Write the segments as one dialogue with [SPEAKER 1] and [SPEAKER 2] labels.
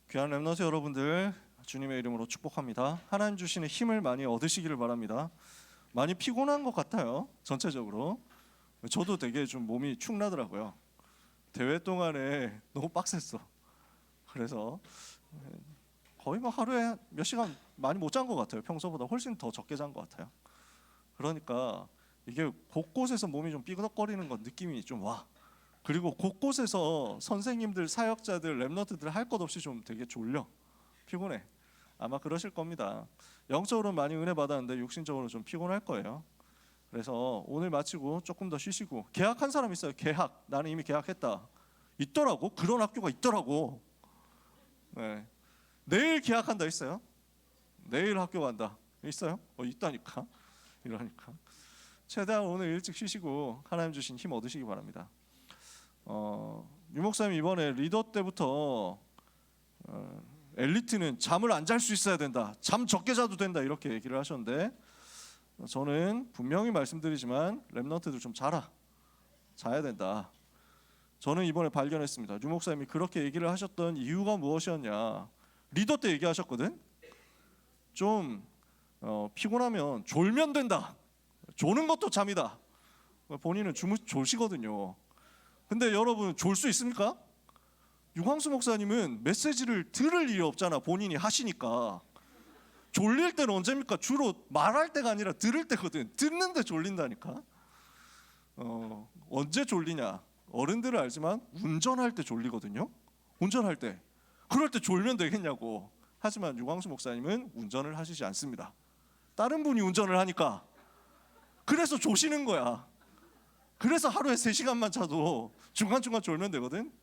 [SPEAKER 1] 귀한 렘넌트 여러분들, 주님의 이름으로 축복합니다. 하나님 주시는 힘을 많이 얻으시기를 바랍니다. 많이 피곤한 것 같아요. 전체적으로 저도 되게 좀 몸이 축 나더라고요. 대회 동안에 너무 빡셌어. 그래서 거의 뭐 하루에 몇 시간 많이 못 잔 것 같아요. 평소보다 훨씬 더 적게 잔 것 같아요. 그러니까 이게 곳곳에서 몸이 좀 삐그덕거리는 것 느낌이 좀 와. 그리고 곳곳에서 선생님들, 사역자들, 렘넌트들 할 것 없이 좀 되게 졸려, 피곤해. 아마 그러실 겁니다. 영적으로 많이 은혜 받았는데 육신적으로 좀 피곤할 거예요. 그래서 오늘 마치고 조금 더 쉬시고, 계약한 사람 있어요? 계약, 나는 이미 계약했다. 있더라고. 그런 학교가 있더라고. 네. 내일 계약한다 있어요? 내일 학교 간다 있어요? 있다니까. 이러니까 최대한 오늘 일찍 쉬시고 하나님 주신 힘 얻으시기 바랍니다. 유 목사님 이번에 리더 때부터 엘리트는 잠을 안 잘 수 있어야 된다, 잠 적게 자도 된다, 이렇게 얘기를 하셨는데, 저는 분명히 말씀드리지만 렘넌트들 좀 자야 된다. 저는 이번에 발견했습니다. 유 목사님이 그렇게 얘기를 하셨던 이유가 무엇이었냐, 리더 때 얘기하셨거든. 좀 피곤하면 졸면 된다. 조는 것도 잠이다. 본인은 졸시거든요. 근데 여러분, 졸 수 있습니까? 유광수 목사님은 메시지를 들을 일이 없잖아. 본인이 하시니까. 졸릴 때는 언제입니까? 주로 말할 때가 아니라 들을 때거든. 듣는데 졸린다니까. 언제 졸리냐? 어른들은 알지만 운전할 때 졸리거든요. 운전할 때. 그럴 때 졸면 되겠냐고. 하지만 유광수 목사님은 운전을 하시지 않습니다. 다른 분이 운전을 하니까. 그래서 조시는 거야. 그래서 하루에 3시간만 자도 중간중간 졸면 되거든.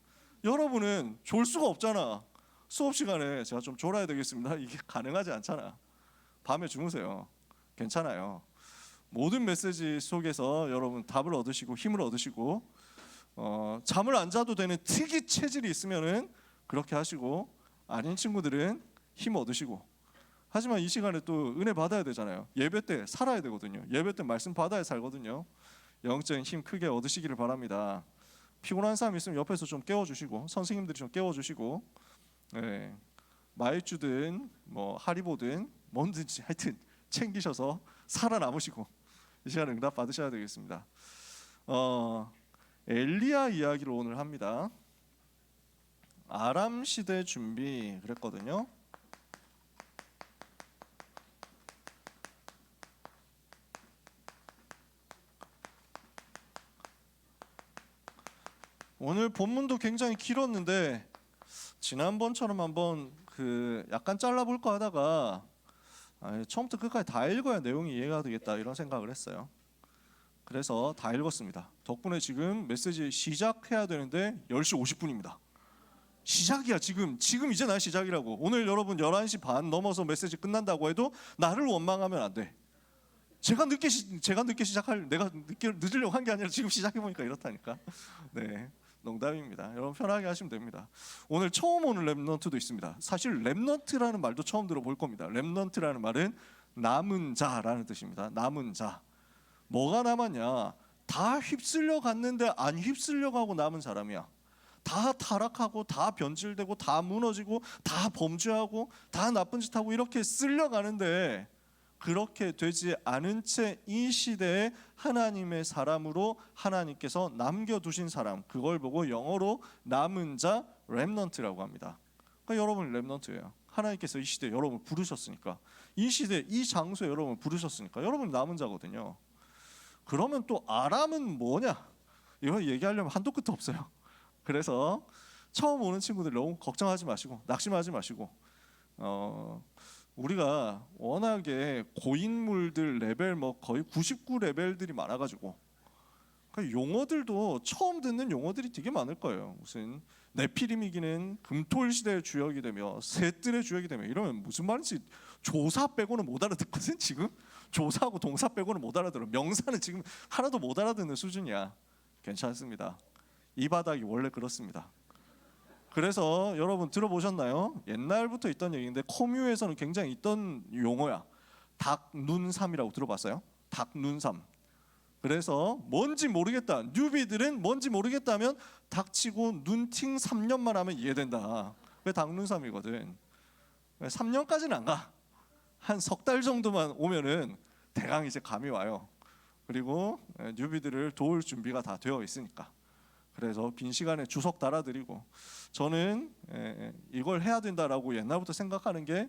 [SPEAKER 1] 여러분은 졸 수가 없잖아. 수업 시간에 제가 좀 졸아야 되겠습니다, 이게 가능하지 않잖아. 밤에 주무세요. 괜찮아요. 모든 메시지 속에서 여러분 답을 얻으시고 힘을 얻으시고, 잠을 안 자도 되는 특이 체질이 있으면은 그렇게 하시고, 아닌 친구들은 힘 얻으시고. 하지만 이 시간에 또 은혜 받아야 되잖아요. 예배 때 살아야 되거든요. 예배 때 말씀 받아야 살거든요. 영적인 힘 크게 얻으시기를 바랍니다. 피곤한 사람 있으면 옆에서 좀 깨워주시고, 선생님들이 좀 깨워주시고, 네. 마이쮸든 뭐 하리보든 뭐든지 하여튼 챙기셔서 살아남으시고 이 시간에 응답 받으셔야 되겠습니다. 엘리야 이야기를 오늘 합니다. 아람 시대 준비 그랬거든요. 오늘 본문도 굉장히 길었는데 지난번처럼 한번 약간 잘라볼까 하다가 처음부터 끝까지 다 읽어야 내용이 이해가 되겠다, 이런 생각을 했어요. 그래서 다 읽었습니다. 덕분에 지금 메시지 시작해야 되는데 10시 50분입니다. 시작이야. 지금 이제 날 시작이라고. 오늘 여러분 11시 반 넘어서 메시지 끝난다고 해도 나를 원망하면 안 돼. 제가 늦게 시작할, 내가 늦으려고 한 게 아니라 지금 시작해보니까 이렇다니까. 네, 농담입니다. 여러분 편하게 하시면 됩니다. 오늘 처음 오는 렘넌트도 있습니다. 사실 렘넌트라는 말도 처음 들어볼 겁니다. 렘넌트라는 말은 남은 자라는 뜻입니다. 남은 자. 뭐가 남았냐? 다 휩쓸려 갔는데 안 휩쓸려 가고 남은 사람이야. 다 타락하고 다 변질되고 다 무너지고 다 범죄하고 다 나쁜 짓 하고 이렇게 쓸려가는데, 그렇게 되지 않은 채 이 시대에 하나님의 사람으로 하나님께서 남겨두신 사람, 그걸 보고 영어로 남은 자, 렘넌트라고 합니다. 그러니까 여러분 렘넌트예요. 하나님께서 이 시대에 여러분을 부르셨으니까, 이 시대 이 장소에 여러분을 부르셨으니까 여러분 남은 자거든요. 그러면 또 아람은 뭐냐? 이거 얘기하려면 한도 끝도 없어요. 그래서 처음 오는 친구들 너무 걱정하지 마시고 낙심하지 마시고, 우리가 워낙에 고인물들 레벨 뭐 거의 99레벨들이 많아가지고, 그러니까 용어들도 처음 듣는 용어들이 되게 많을 거예요. 무슨 네피림이기는 금토일 시대의 주역이 되며 셋들의 주역이 되며, 이러면 무슨 말인지 조사 빼고는 못 알아듣거든. 지금 조사하고 동사 빼고는 못 알아들어. 명사는 지금 하나도 못 알아듣는 수준이야. 괜찮습니다. 이 바닥이 원래 그렇습니다. 그래서 여러분 들어보셨나요? 옛날부터 있던 얘기인데 커뮤에서는 굉장히 있던 용어야. 닭눈삼이라고 들어봤어요? 닭눈삼. 그래서 뭔지 모르겠다, 뉴비들은 뭔지 모르겠다면 닥치고 눈팅 3년만 하면 이해된다. 왜 당눈삼이거든. 3년까지는 안 가. 한 석 달 정도만 오면은 대강 이제 감이 와요. 그리고 뉴비들을 도울 준비가 다 되어 있으니까. 그래서 빈 시간에 주석 달아드리고, 저는 이걸 해야 된다라고 옛날부터 생각하는 게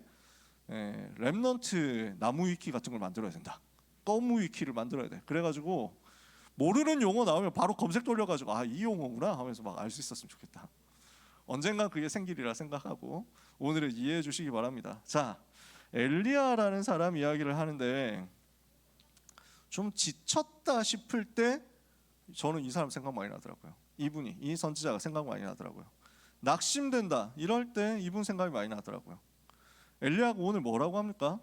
[SPEAKER 1] 랩넌트 나무 위키 같은 걸 만들어야 된다. 검무 위키를 만들어야 돼. 그래가지고 모르는 용어 나오면 바로 검색 돌려가지고 아, 이 용어구나 하면서 막 알 수 있었으면 좋겠다. 언젠가 그게 생기리라 생각하고 오늘은 이해해 주시기 바랍니다. 자, 엘리야라는 사람 이야기를 하는데 좀 지쳤다 싶을 때 저는 이 사람 생각 많이 나더라고요. 이분이, 이 선지자가 생각 많이 나더라고요. 낙심된다 이럴 때 이분 생각이 많이 나더라고요. 엘리야가 오늘 뭐라고 합니까?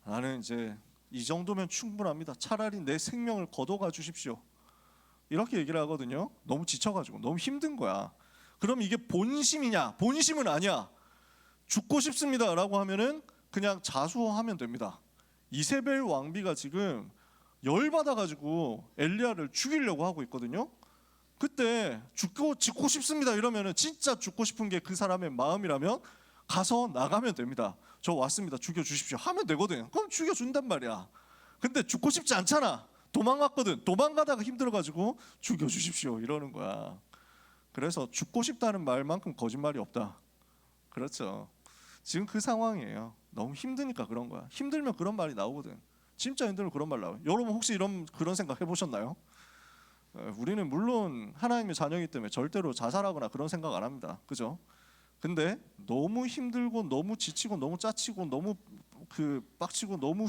[SPEAKER 1] 나는 이제 이 정도면 충분합니다. 차라리 내 생명을 거둬가 주십시오. 이렇게 얘기를 하거든요. 너무 지쳐가지고 너무 힘든 거야. 그럼 이게 본심이냐? 본심은 아니야. 죽고 싶습니다 라고 하면은 그냥 자수하면 됩니다. 이세벨 왕비가 지금 열받아가지고 엘리야를 죽이려고 하고 있거든요. 그때 죽고 싶습니다 이러면은 진짜 죽고 싶은 게 그 사람의 마음이라면 가서 나가면 됩니다. 저 왔습니다. 죽여주십시오 하면 되거든. 그럼 죽여준단 말이야. 근데 죽고 싶지 않잖아. 도망갔거든. 도망가다가 힘들어가지고 죽여주십시오 이러는 거야. 그래서 죽고 싶다는 말만큼 거짓말이 없다. 그렇죠. 지금 그 상황이에요. 너무 힘드니까 그런 거야. 힘들면 그런 말이 나오거든. 진짜 힘들면 그런 말 나와요. 여러분 혹시 그런 생각 해보셨나요? 우리는 물론 하나님의 자녀이기 때문에 절대로 자살하거나 그런 생각 안 합니다. 그죠? 근데 너무 힘들고 너무 지치고 너무 짜치고 너무 빡치고 너무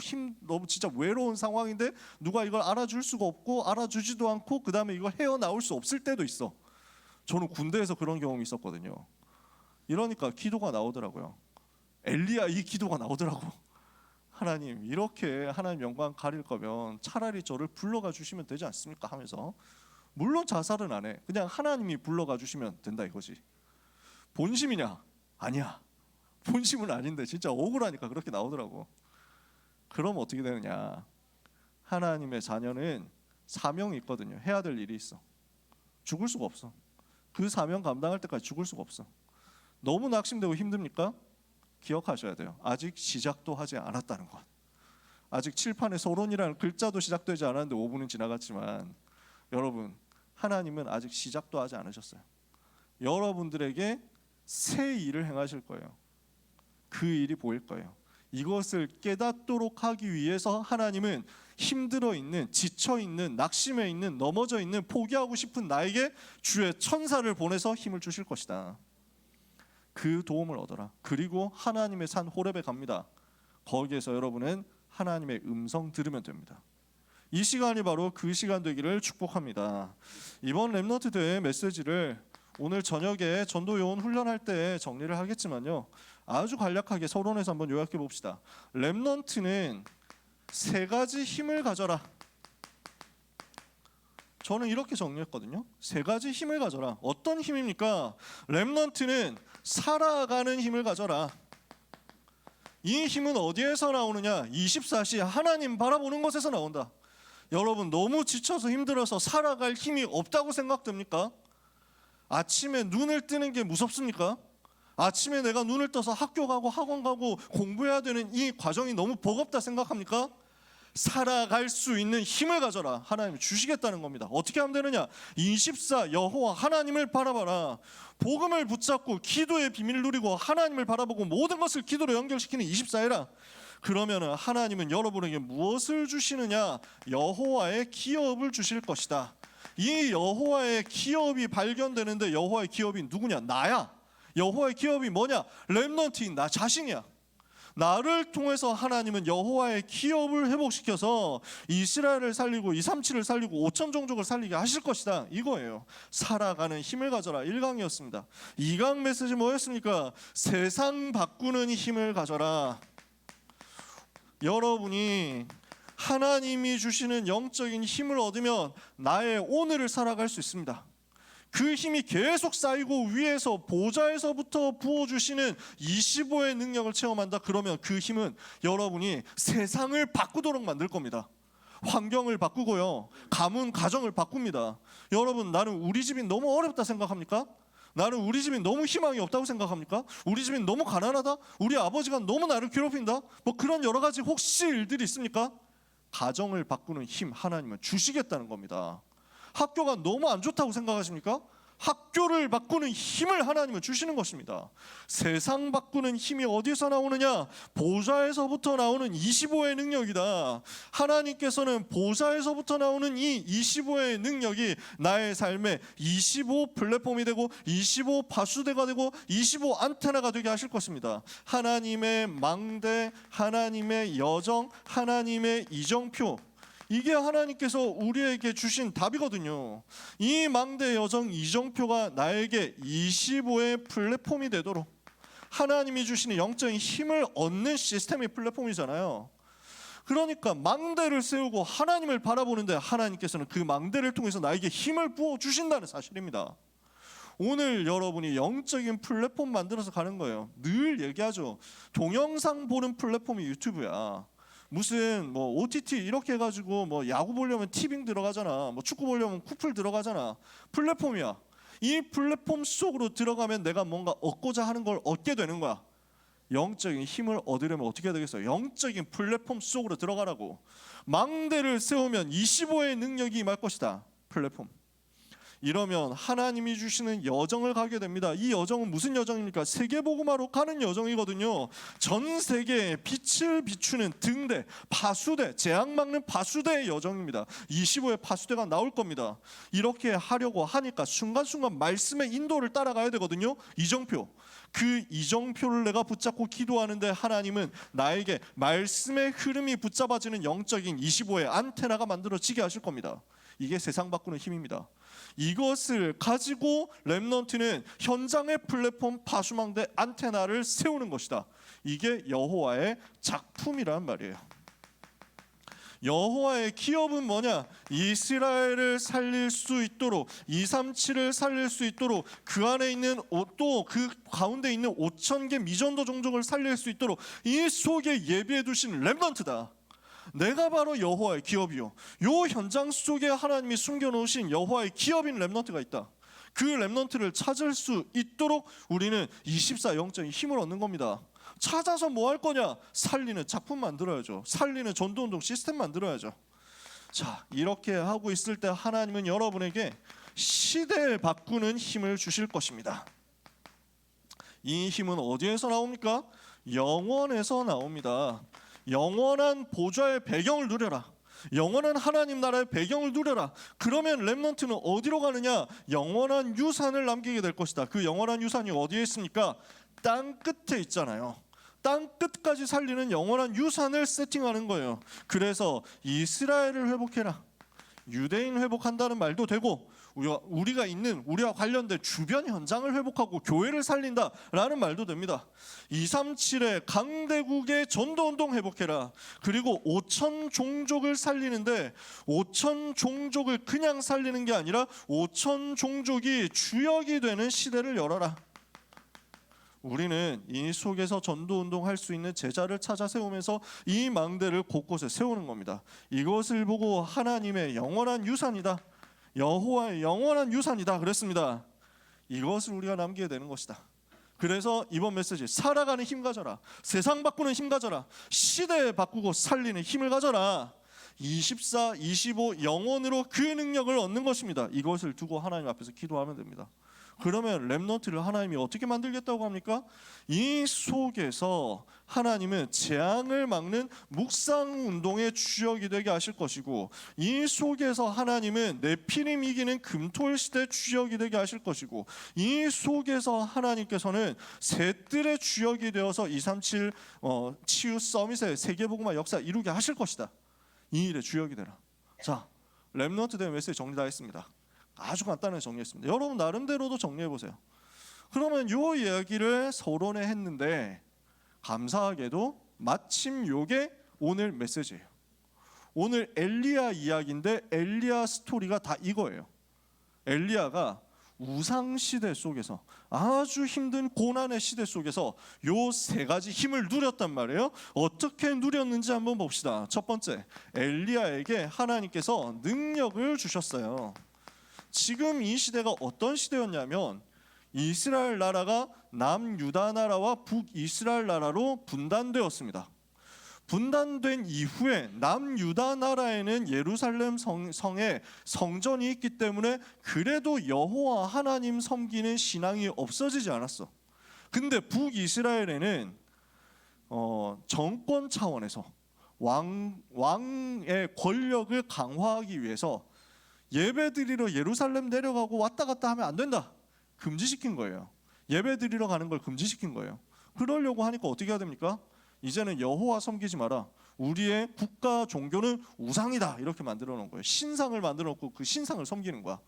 [SPEAKER 1] 진짜 외로운 상황인데 누가 이걸 알아줄 수가 없고 알아주지도 않고 그 다음에 이걸 헤어나올 수 없을 때도 있어. 저는 군대에서 그런 경험이 있었거든요. 이러니까 기도가 나오더라고요. 엘리야 이 기도가 나오더라고. 하나님 이렇게 하나님 영광 가릴 거면 차라리 저를 불러가 주시면 되지 않습니까 하면서, 물론 자살은 안 해. 그냥 하나님이 불러가 주시면 된다 이거지. 본심이냐? 아니야. 본심은 아닌데 진짜 억울하니까 그렇게 나오더라고. 그럼 어떻게 되느냐? 하나님의 자녀는 사명이 있거든요. 해야 될 일이 있어. 죽을 수가 없어. 그 사명 감당할 때까지 죽을 수가 없어. 너무 낙심되고 힘듭니까? 기억하셔야 돼요. 아직 시작도 하지 않았다는 것. 아직 칠판에 서론이라는 글자도 시작되지 않았는데 5분은 지나갔지만 여러분, 하나님은 아직 시작도 하지 않으셨어요. 여러분들에게 새 일을 행하실 거예요. 그 일이 보일 거예요. 이것을 깨닫도록 하기 위해서 하나님은 힘들어 있는, 지쳐 있는, 낙심해 있는, 넘어져 있는, 포기하고 싶은 나에게 주의 천사를 보내서 힘을 주실 것이다. 그 도움을 얻어라. 그리고 하나님의 산 호렙에 갑니다. 거기에서 여러분은 하나님의 음성 들으면 됩니다. 이 시간이 바로 그 시간 되기를 축복합니다. 이번 렘넌트 대회 메시지를 오늘 저녁에 전도요원 훈련할 때 정리를 하겠지만요, 아주 간략하게 서론에서 한번 요약해 봅시다. 렘넌트는 세 가지 힘을 가져라. 저는 이렇게 정리했거든요. 세 가지 힘을 가져라. 어떤 힘입니까? 렘넌트는 살아가는 힘을 가져라. 이 힘은 어디에서 나오느냐? 24시 하나님 바라보는 것에서 나온다. 여러분 너무 지쳐서 힘들어서 살아갈 힘이 없다고 생각됩니까? 아침에 눈을 뜨는 게 무섭습니까? 아침에 내가 눈을 떠서 학교 가고 학원 가고 공부해야 되는 이 과정이 너무 버겁다 생각합니까? 살아갈 수 있는 힘을 가져라. 하나님이 주시겠다는 겁니다. 어떻게 하면 되느냐? 24 여호와 하나님을 바라봐라. 복음을 붙잡고 기도의 비밀을 누리고 하나님을 바라보고 모든 것을 기도로 연결시키는 24해라. 그러면 하나님은 여러분에게 무엇을 주시느냐? 여호와의 기업을 주실 것이다. 이 여호와의 기업이 발견되는데, 여호와의 기업이 누구냐? 나야. 여호와의 기업이 뭐냐? 렘넌트인 나 자신이야. 나를 통해서 하나님은 여호와의 기업을 회복시켜서 이스라엘을 살리고 237을 살리고 5천 종족을 살리게 하실 것이다. 이거예요. 살아가는 힘을 가져라. 1강이었습니다. 2강 메시지 뭐였습니까? 세상 바꾸는 힘을 가져라. 여러분이 하나님이 주시는 영적인 힘을 얻으면 나의 오늘을 살아갈 수 있습니다. 그 힘이 계속 쌓이고 위에서 보좌에서부터 부어주시는 25의 능력을 체험한다. 그러면 그 힘은 여러분이 세상을 바꾸도록 만들 겁니다. 환경을 바꾸고요, 가문 가정을 바꿉니다. 여러분 나는 우리 집이 너무 어렵다 생각합니까? 나는 우리 집이 너무 희망이 없다고 생각합니까? 우리 집이 너무 가난하다? 우리 아버지가 너무 나를 괴롭힌다? 뭐 그런 여러 가지 혹시 일들이 있습니까? 가정을 바꾸는 힘 하나님은 주시겠다는 겁니다. 학교가 너무 안 좋다고 생각하십니까? 학교를 바꾸는 힘을 하나님은 주시는 것입니다. 세상 바꾸는 힘이 어디서 나오느냐? 보좌에서부터 나오는 25의 능력이다. 하나님께서는 보좌에서부터 나오는 이 25의 능력이 나의 삶에 25 플랫폼이 되고 25 파수대가 되고 25 안테나가 되게 하실 것입니다. 하나님의 망대, 하나님의 여정, 하나님의 이정표, 이게 하나님께서 우리에게 주신 답이거든요. 이 망대 여정 이정표가 나에게 25의 플랫폼이 되도록 하나님이 주시는 영적인 힘을 얻는 시스템의 플랫폼이잖아요. 그러니까 망대를 세우고 하나님을 바라보는데 하나님께서는 그 망대를 통해서 나에게 힘을 부어주신다는 사실입니다. 오늘 여러분이 영적인 플랫폼 만들어서 가는 거예요. 늘 얘기하죠. 동영상 보는 플랫폼이 유튜브야. 무슨 뭐 OTT 이렇게 해가지고 뭐 야구 보려면 티빙 들어가잖아. 뭐 축구 보려면 쿠플 들어가잖아. 플랫폼이야. 이 플랫폼 속으로 들어가면 내가 뭔가 얻고자 하는 걸 얻게 되는 거야. 영적인 힘을 얻으려면 어떻게 해야 되겠어요? 영적인 플랫폼 속으로 들어가라고. 망대를 세우면 25의 능력이 임할 것이다. 플랫폼. 이러면 하나님이 주시는 여정을 가게 됩니다. 이 여정은 무슨 여정입니까? 세계복음화로 가는 여정이거든요. 전 세계에 빛을 비추는 등대, 파수대, 재앙 막는 파수대의 여정입니다. 25의 파수대가 나올 겁니다. 이렇게 하려고 하니까 순간순간 말씀의 인도를 따라가야 되거든요. 이정표. 그 이정표를 내가 붙잡고 기도하는데 하나님은 나에게 말씀의 흐름이 붙잡아지는 영적인 25의 안테나가 만들어지게 하실 겁니다. 이게 세상 바꾸는 힘입니다. 이것을 가지고 렘넌트는 현장의 플랫폼 파수망대 안테나를 세우는 것이다. 이게 여호와의 작품이란 말이에요. 여호와의 기업은 뭐냐? 이스라엘을 살릴 수 있도록 237을 살릴 수 있도록 그 안에 있는 또 그 가운데 있는 5,000개 미전도 종족을 살릴 수 있도록 이 속에 예비해 두신 렘넌트다. 내가 바로 여호와의 기업이요. 요 현장 속에 하나님이 숨겨놓으신 여호와의 기업인 렘넌트가 있다. 그 렘넌트를 찾을 수 있도록 우리는 24 영적인 힘을 얻는 겁니다. 찾아서 뭐 할 거냐? 살리는 작품 만들어야죠. 살리는 전도운동 시스템 만들어야죠. 자, 이렇게 하고 있을 때 하나님은 여러분에게 시대를 바꾸는 힘을 주실 것입니다. 이 힘은 어디에서 나옵니까? 영원에서 나옵니다. 영원한 보좌의 배경을 누려라. 영원한 하나님 나라의 배경을 누려라. 그러면 렘넌트는 어디로 가느냐? 영원한 유산을 남기게 될 것이다. 그 영원한 유산이 어디에 있습니까? 땅 끝에 있잖아요. 땅 끝까지 살리는 영원한 유산을 세팅하는 거예요. 그래서 이스라엘을 회복해라. 유대인 회복한다는 말도 되고 우리가 있는 우리와 관련된 주변 현장을 회복하고 교회를 살린다라는 말도 됩니다. 237의 강대국의 전도운동 회복해라. 그리고 5천 종족을 살리는데 5천 종족을 그냥 살리는 게 아니라 5천 종족이 주역이 되는 시대를 열어라. 우리는 이 속에서 전도운동 할 수 있는 제자를 찾아 세우면서 이 망대를 곳곳에 세우는 겁니다. 이것을 보고 하나님의 영원한 유산이다, 여호와의 영원한 유산이다 그랬습니다. 이것을 우리가 남기게 되는 것이다. 그래서 이번 메시지, 살아가는 힘 가져라, 세상 바꾸는 힘 가져라, 시대 바꾸고 살리는 힘을 가져라. 24, 25 영원으로 그 능력을 얻는 것입니다. 이것을 두고 하나님 앞에서 기도하면 됩니다. 그러면 렘넌트를 하나님이 어떻게 만들겠다고 합니까? 이 속에서 하나님은 재앙을 막는 묵상 운동의 주역이 되게 하실 것이고, 이 속에서 하나님은 네피림 이기는 금토일 시대 주역이 되게 하실 것이고, 이 속에서 하나님께서는 셋들의 주역이 되어서 237 치유 서밋의 세계복음화 역사 이루게 하실 것이다. 이 일의 주역이 되라. 자, 렘넌트 된 메시지 정리 다 했습니다. 아주 간단하게 정리했습니다. 여러분 나름대로도 정리해 보세요. 그러면 요 이야기를 서론에 했는데 감사하게도 마침 요게 오늘 메시지예요. 오늘 엘리야 이야기인데 엘리야 스토리가 다 이거예요. 엘리야가 우상 시대 속에서 아주 힘든 고난의 시대 속에서 요 세 가지 힘을 누렸단 말이에요. 어떻게 누렸는지 한번 봅시다. 첫 번째, 엘리야에게 하나님께서 능력을 주셨어요. 지금 이 시대가 어떤 시대였냐면 이스라엘 나라가 남유다 나라와 북이스라엘 나라로 분단되었습니다. 분단된 이후에 남유다 나라에는 예루살렘 성에 성전이 있기 때문에 그래도 여호와 하나님 섬기는 신앙이 없어지지 않았어. 근데 북이스라엘에는 정권 차원에서 왕의 권력을 강화하기 위해서 예배드리러 예루살렘 내려가고 왔다 갔다 하면 안 된다. 금지시킨 거예요. 예배드리러 가는 걸 금지시킨 거예요. 그러려고 하니까 어떻게 해야 됩니까? 이제는 여호와 섬기지 마라. 우리의 국가 종교는 우상이다. 이렇게 만들어 놓은 거예요. 신상을 만들어 놓고 그 신상을 섬기는 거야.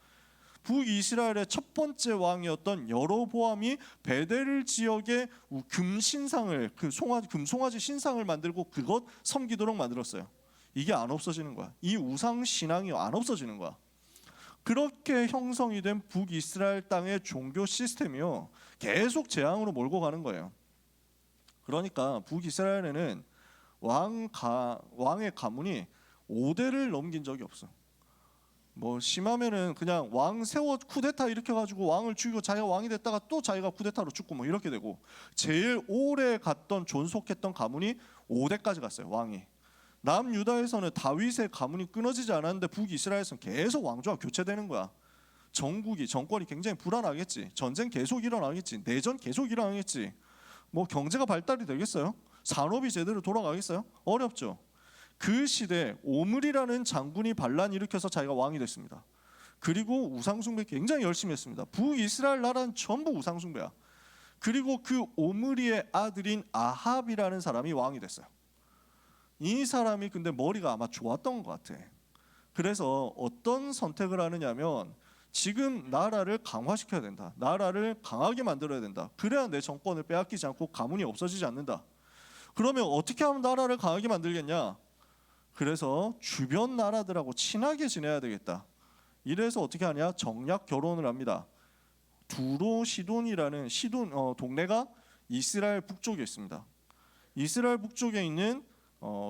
[SPEAKER 1] 북이스라엘의 첫 번째 왕이었던 여로보암이 베델 지역의 금신상을 금송아지 신상을 만들고 그것 섬기도록 만들었어요. 이게 안 없어지는 거야. 이 우상 신앙이 안 없어지는 거야. 그렇게 형성이 된 북이스라엘 땅의 종교 시스템이요 계속 재앙으로 몰고 가는 거예요. 그러니까 북이스라엘에는 왕의 가문이 5대를 넘긴 적이 없어. 뭐 심하면은 그냥 왕 세워 쿠데타 일으켜가지고 왕을 죽이고 자기가 왕이 됐다가 또 자기가 쿠데타로 죽고 뭐 이렇게 되고, 제일 오래 갔던 존속했던 가문이 5대까지 갔어요. 왕이. 남유다에서는 다윗의 가문이 끊어지지 않았는데 북이스라엘에서는 계속 왕조가 교체되는 거야. 정권이 굉장히 불안하겠지. 전쟁 계속 일어나겠지. 내전 계속 일어나겠지. 뭐 경제가 발달이 되겠어요? 산업이 제대로 돌아가겠어요? 어렵죠. 그 시대에 오므리라는 장군이 반란 일으켜서 자기가 왕이 됐습니다. 그리고 우상숭배 굉장히 열심히 했습니다. 북이스라엘 나라는 전부 우상숭배야. 그리고 그 오므리의 아들인 아합이라는 사람이 왕이 됐어요. 이 사람이 근데 머리가 아마 좋았던 것 같아. 그래서 어떤 선택을 하느냐면 지금 나라를 강화시켜야 된다. 나라를 강하게 만들어야 된다. 그래야 내 정권을 빼앗기지 않고 가문이 없어지지 않는다. 그러면 어떻게 하면 나라를 강하게 만들겠냐? 그래서 주변 나라들하고 친하게 지내야 되겠다. 이래서 어떻게 하냐? 정략 결혼을 합니다. 두로 시돈이라는 동네가 이스라엘 북쪽에 있습니다. 이스라엘 북쪽에 있는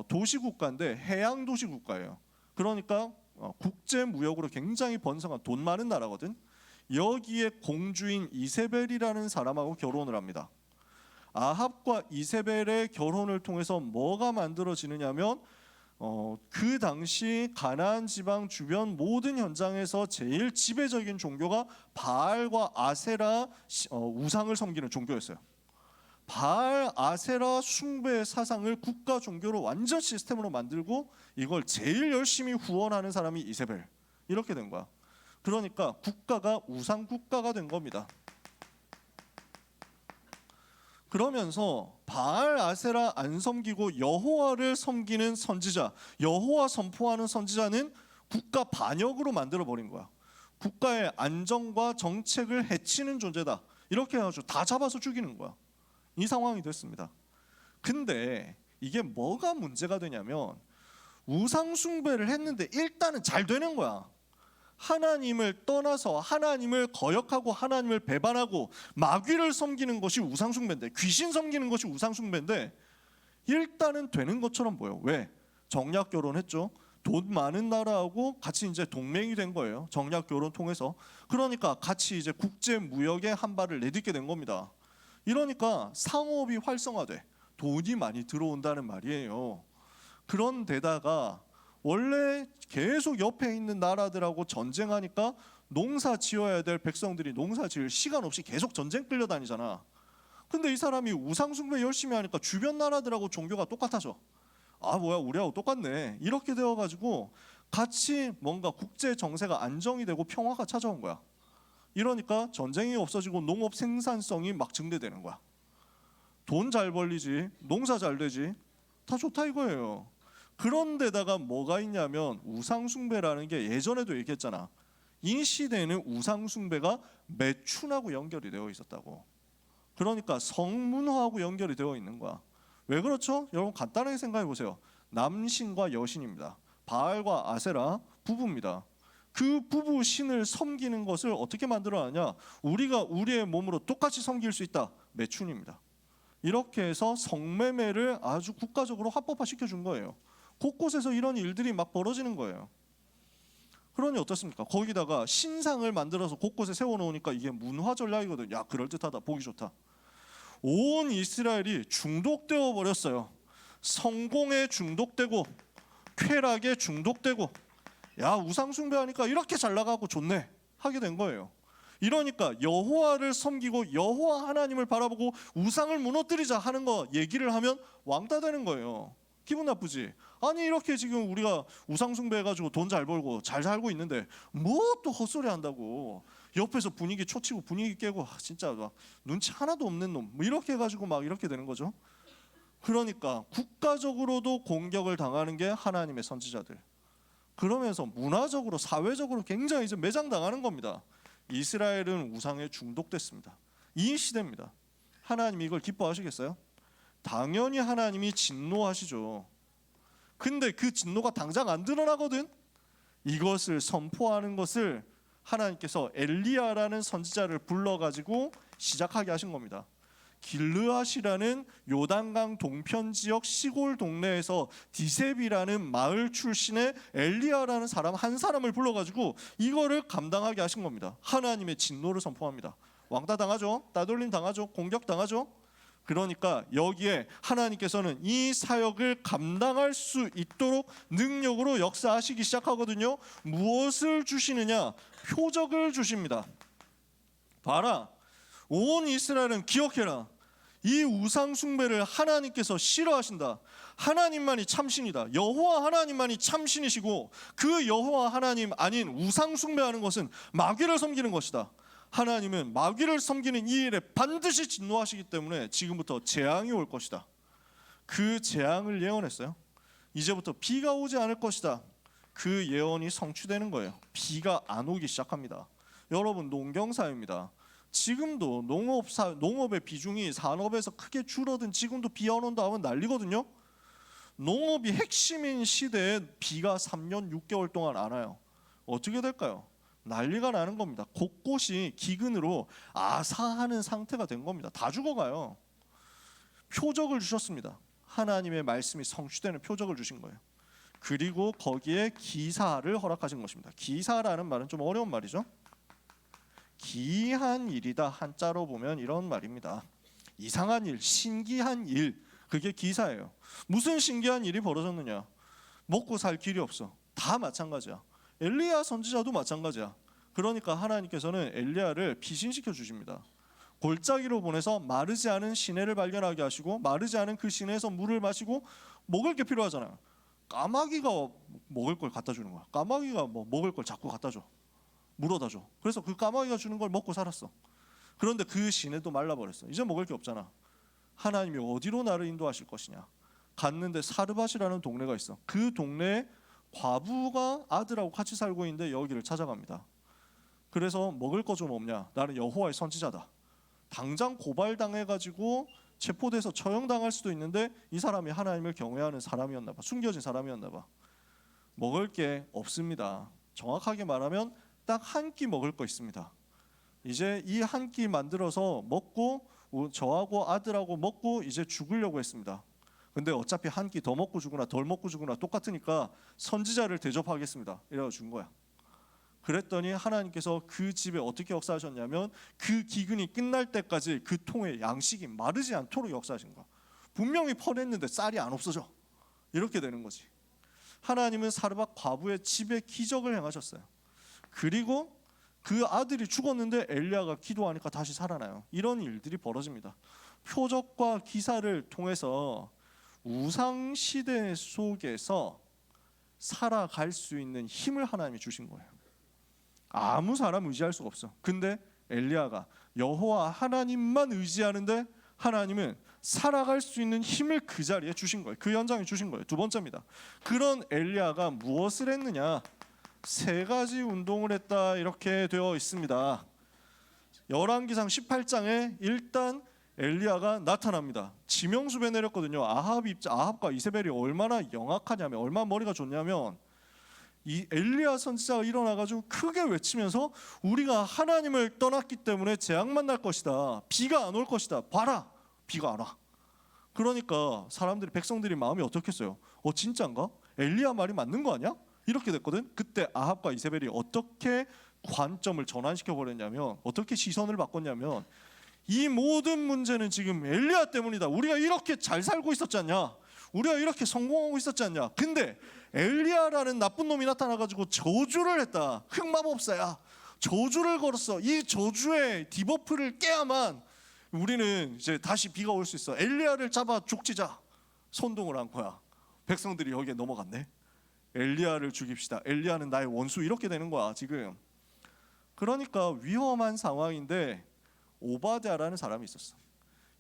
[SPEAKER 1] 도시국가인데 해양 도시국가예요. 그러니까 국제 무역으로 굉장히 번성한 돈 많은 나라거든. 여기에 공주인 이세벨이라는 사람하고 결혼을 합니다. 아합과 이세벨의 결혼을 통해서 뭐가 만들어지느냐면 그 당시 가나안 지방 주변 모든 현장에서 제일 지배적인 종교가 바알과 아세라 우상을 섬기는 종교였어요. 바알 아세라 숭배의 사상을 국가 종교로 완전 시스템으로 만들고 이걸 제일 열심히 후원하는 사람이 이세벨. 이렇게 된 거야. 그러니까 국가가 우상 국가가 된 겁니다. 그러면서 바알 아세라 안 섬기고 여호와를 섬기는 선지자, 여호와 선포하는 선지자는 국가 반역으로 만들어 버린 거야. 국가의 안정과 정책을 해치는 존재다. 이렇게 해가지고 다 잡아서 죽이는 거야. 이 상황이 됐습니다. 근데 이게 뭐가 문제가 되냐면 우상 숭배를 했는데 일단은 잘 되는 거야. 하나님을 떠나서 하나님을 거역하고 하나님을 배반하고 마귀를 섬기는 것이 우상 숭배인데, 귀신 섬기는 것이 우상 숭배인데 일단은 되는 것처럼 보여. 왜? 정략 결혼했죠. 돈 많은 나라하고 같이 이제 동맹이 된 거예요. 정략 결혼 통해서. 그러니까 같이 이제 국제 무역에 한 발을 내딛게 된 겁니다. 이러니까 상업이 활성화돼. 돈이 많이 들어온다는 말이에요. 그런데다가 원래 계속 옆에 있는 나라들하고 전쟁하니까 농사 지어야 될 백성들이 농사 지을 시간 없이 계속 전쟁 끌려다니잖아. 근데 이 사람이 우상숭배 열심히 하니까 주변 나라들하고 종교가 똑같아져. 아 뭐야 우리하고 똑같네. 이렇게 되어가지고 같이 뭔가 국제 정세가 안정이 되고 평화가 찾아온 거야. 이러니까 전쟁이 없어지고 농업 생산성이 막 증대되는 거야. 돈 잘 벌리지, 농사 잘 되지, 다 좋다 이거예요. 그런데다가 뭐가 있냐면 우상숭배라는 게 예전에도 얘기했잖아. 이 시대에는 우상숭배가 매춘하고 연결이 되어 있었다고. 그러니까 성문화하고 연결이 되어 있는 거야. 왜 그렇죠? 여러분 간단하게 생각해 보세요. 남신과 여신입니다. 바알과 아세라 부부입니다. 그 부부 신을 섬기는 것을 어떻게 만들어내냐? 우리가 우리의 몸으로 똑같이 섬길 수 있다. 매춘입니다. 이렇게 해서 성매매를 아주 국가적으로 합법화 시켜준 거예요. 곳곳에서 이런 일들이 막 벌어지는 거예요. 그러니 어떻습니까? 거기다가 신상을 만들어서 곳곳에 세워놓으니까 이게 문화 전략이거든. 야, 그럴듯하다, 보기 좋다. 온 이스라엘이 중독되어 버렸어요. 성공에 중독되고 쾌락에 중독되고, 야, 우상 숭배하니까 이렇게 잘 나가고 좋네 하게 된 거예요. 이러니까 여호와를 섬기고 여호와 하나님을 바라보고 우상을 무너뜨리자 하는 거 얘기를 하면 왕따 되는 거예요. 기분 나쁘지? 아니, 이렇게 지금 우리가 우상 숭배해가지고 돈 잘 벌고 잘 살고 있는데 뭐 또 헛소리 한다고, 옆에서 분위기 초치고 분위기 깨고, 진짜 막 눈치 하나도 없는 놈, 뭐 이렇게 해가지고 막 이렇게 되는 거죠. 그러니까 국가적으로도 공격을 당하는 게 하나님의 선지자들. 그러면서 문화적으로 사회적으로 굉장히 이제 매장당하는 겁니다. 이스라엘은 우상에 중독됐습니다. 이 시대입니다. 하나님이 이걸 기뻐하시겠어요? 당연히 하나님이 진노하시죠. 근데 그 진노가 당장 안 드러나거든. 이것을 선포하는 것을 하나님께서 엘리야라는 선지자를 불러가지고 시작하게 하신 겁니다. 길르앗이라는 요단강 동편 지역 시골 동네에서 디셉이라는 마을 출신의 엘리야라는 사람 한 사람을 불러가지고 이거를 감당하게 하신 겁니다. 하나님의 진노를 선포합니다. 왕따 당하죠. 따돌림 당하죠. 공격 당하죠. 그러니까 여기에 하나님께서는 이 사역을 감당할 수 있도록 능력으로 역사하시기 시작하거든요. 무엇을 주시느냐? 표적을 주십니다. 봐라, 온 이스라엘은 기억해라. 이 우상 숭배를 하나님께서 싫어하신다. 하나님만이 참신이다. 여호와 하나님만이 참신이시고 그 여호와 하나님 아닌 우상 숭배하는 것은 마귀를 섬기는 것이다. 하나님은 마귀를 섬기는 이 일에 반드시 진노하시기 때문에 지금부터 재앙이 올 것이다. 그 재앙을 예언했어요. 이제부터 비가 오지 않을 것이다. 그 예언이 성취되는 거예요. 비가 안 오기 시작합니다. 여러분, 농경사입니다. 지금도 농업의 비중이 산업에서 크게 줄어든 지금도 비 안 온다 하면 난리거든요. 농업이 핵심인 시대에 비가 3년 6개월 동안 안 와요. 어떻게 될까요? 난리가 나는 겁니다. 곳곳이 기근으로 아사하는 상태가 된 겁니다. 다 죽어가요. 표적을 주셨습니다. 하나님의 말씀이 성취되는 표적을 주신 거예요. 그리고 거기에 기사를 허락하신 것입니다. 기사라는 말은 좀 어려운 말이죠. 기이한 일이다, 한자로 보면 이런 말입니다. 이상한 일, 신기한 일, 그게 기사예요. 무슨 신기한 일이 벌어졌느냐? 먹고 살 길이 없어. 다 마찬가지야. 엘리야 선지자도 마찬가지야. 그러니까 하나님께서는 엘리야를 피신시켜 주십니다. 골짜기로 보내서 마르지 않은 시내를 발견하게 하시고, 마르지 않은 그 시내에서 물을 마시고, 먹을 게 필요하잖아요. 까마귀가 먹을 걸 갖다 주는 거야. 까마귀가 뭐 먹을 걸 자꾸 갖다 줘. 물어다 줘. 그래서 그 까마귀가 주는 걸 먹고 살았어. 그런데 그 시내도 말라버렸어. 이제 먹을 게 없잖아. 하나님이 어디로 나를 인도하실 것이냐? 갔는데 사르밧이라는 동네가 있어. 그 동네에 과부가 아들하고 같이 살고 있는데 여기를 찾아갑니다. 그래서 먹을 거 좀 없냐? 나는 여호와의 선지자다. 당장 고발당해가지고 체포돼서 처형당할 수도 있는데 이 사람이 하나님을 경외하는 사람이었나 봐. 숨겨진 사람이었나 봐. 먹을 게 없습니다. 정확하게 말하면 딱 한 끼 먹을 거 있습니다. 이제 이 한 끼 만들어서 먹고 저하고 아들하고 먹고 이제 죽으려고 했습니다. 근데 어차피 한 끼 더 먹고 죽으나 덜 먹고 죽으나 똑같으니까 선지자를 대접하겠습니다. 이래서 준 거야. 그랬더니 하나님께서 그 집에 어떻게 역사하셨냐면 그 기근이 끝날 때까지 그 통에 양식이 마르지 않도록 역사하신 거야. 분명히 퍼냈는데 쌀이 안 없어져. 이렇게 되는 거지. 하나님은 사르밧 과부의 집에 기적을 행하셨어요. 그리고 그 아들이 죽었는데 엘리야가 기도하니까 다시 살아나요. 이런 일들이 벌어집니다. 표적과 기사를 통해서 우상 시대 속에서 살아갈 수 있는 힘을 하나님이 주신 거예요. 아무 사람 의지할 수가 없어. 근데 엘리야가 여호와 하나님만 의지하는데 하나님은 살아갈 수 있는 힘을 그 자리에 주신 거예요. 그 현장에 주신 거예요. 두 번째입니다. 그런 엘리야가 무엇을 했느냐? 세 가지 운동을 했다 이렇게 되어 있습니다. 열왕기상 18장에 일단 엘리야가 나타납니다. 지명수배 내렸거든요. 아합과 이세벨이 얼마나 영악하냐면, 얼마나 머리가 좋냐면, 이 엘리야 선지자가 일어나가지고 크게 외치면서 우리가 하나님을 떠났기 때문에 재앙만 날 것이다. 비가 안 올 것이다. 봐라, 비가 안 와. 그러니까 백성들이 마음이 어떻겠어요? 진짜인가? 엘리야 말이 맞는 거 아니야? 이렇게 됐거든. 그때 아합과 이세벨이 어떻게 관점을 전환시켜 버렸냐면, 어떻게 시선을 바꿨냐면, 이 모든 문제는 지금 엘리야 때문이다. 우리가 이렇게 잘 살고 있었지 않냐? 우리가 이렇게 성공하고 있었지 않냐? 근데 엘리야라는 나쁜 놈이 나타나가지고 저주를 했다. 흑마법사야. 저주를 걸었어. 이 저주의 디버프를 깨야만 우리는 이제 다시 비가 올 수 있어. 엘리야를 잡아 족치자. 선동을 한 거야. 백성들이 여기에 넘어갔네. 엘리야를 죽입시다. 엘리야는 나의 원수. 이렇게 되는 거야 지금. 그러니까 위험한 상황인데 오바댜라는 사람이 있었어.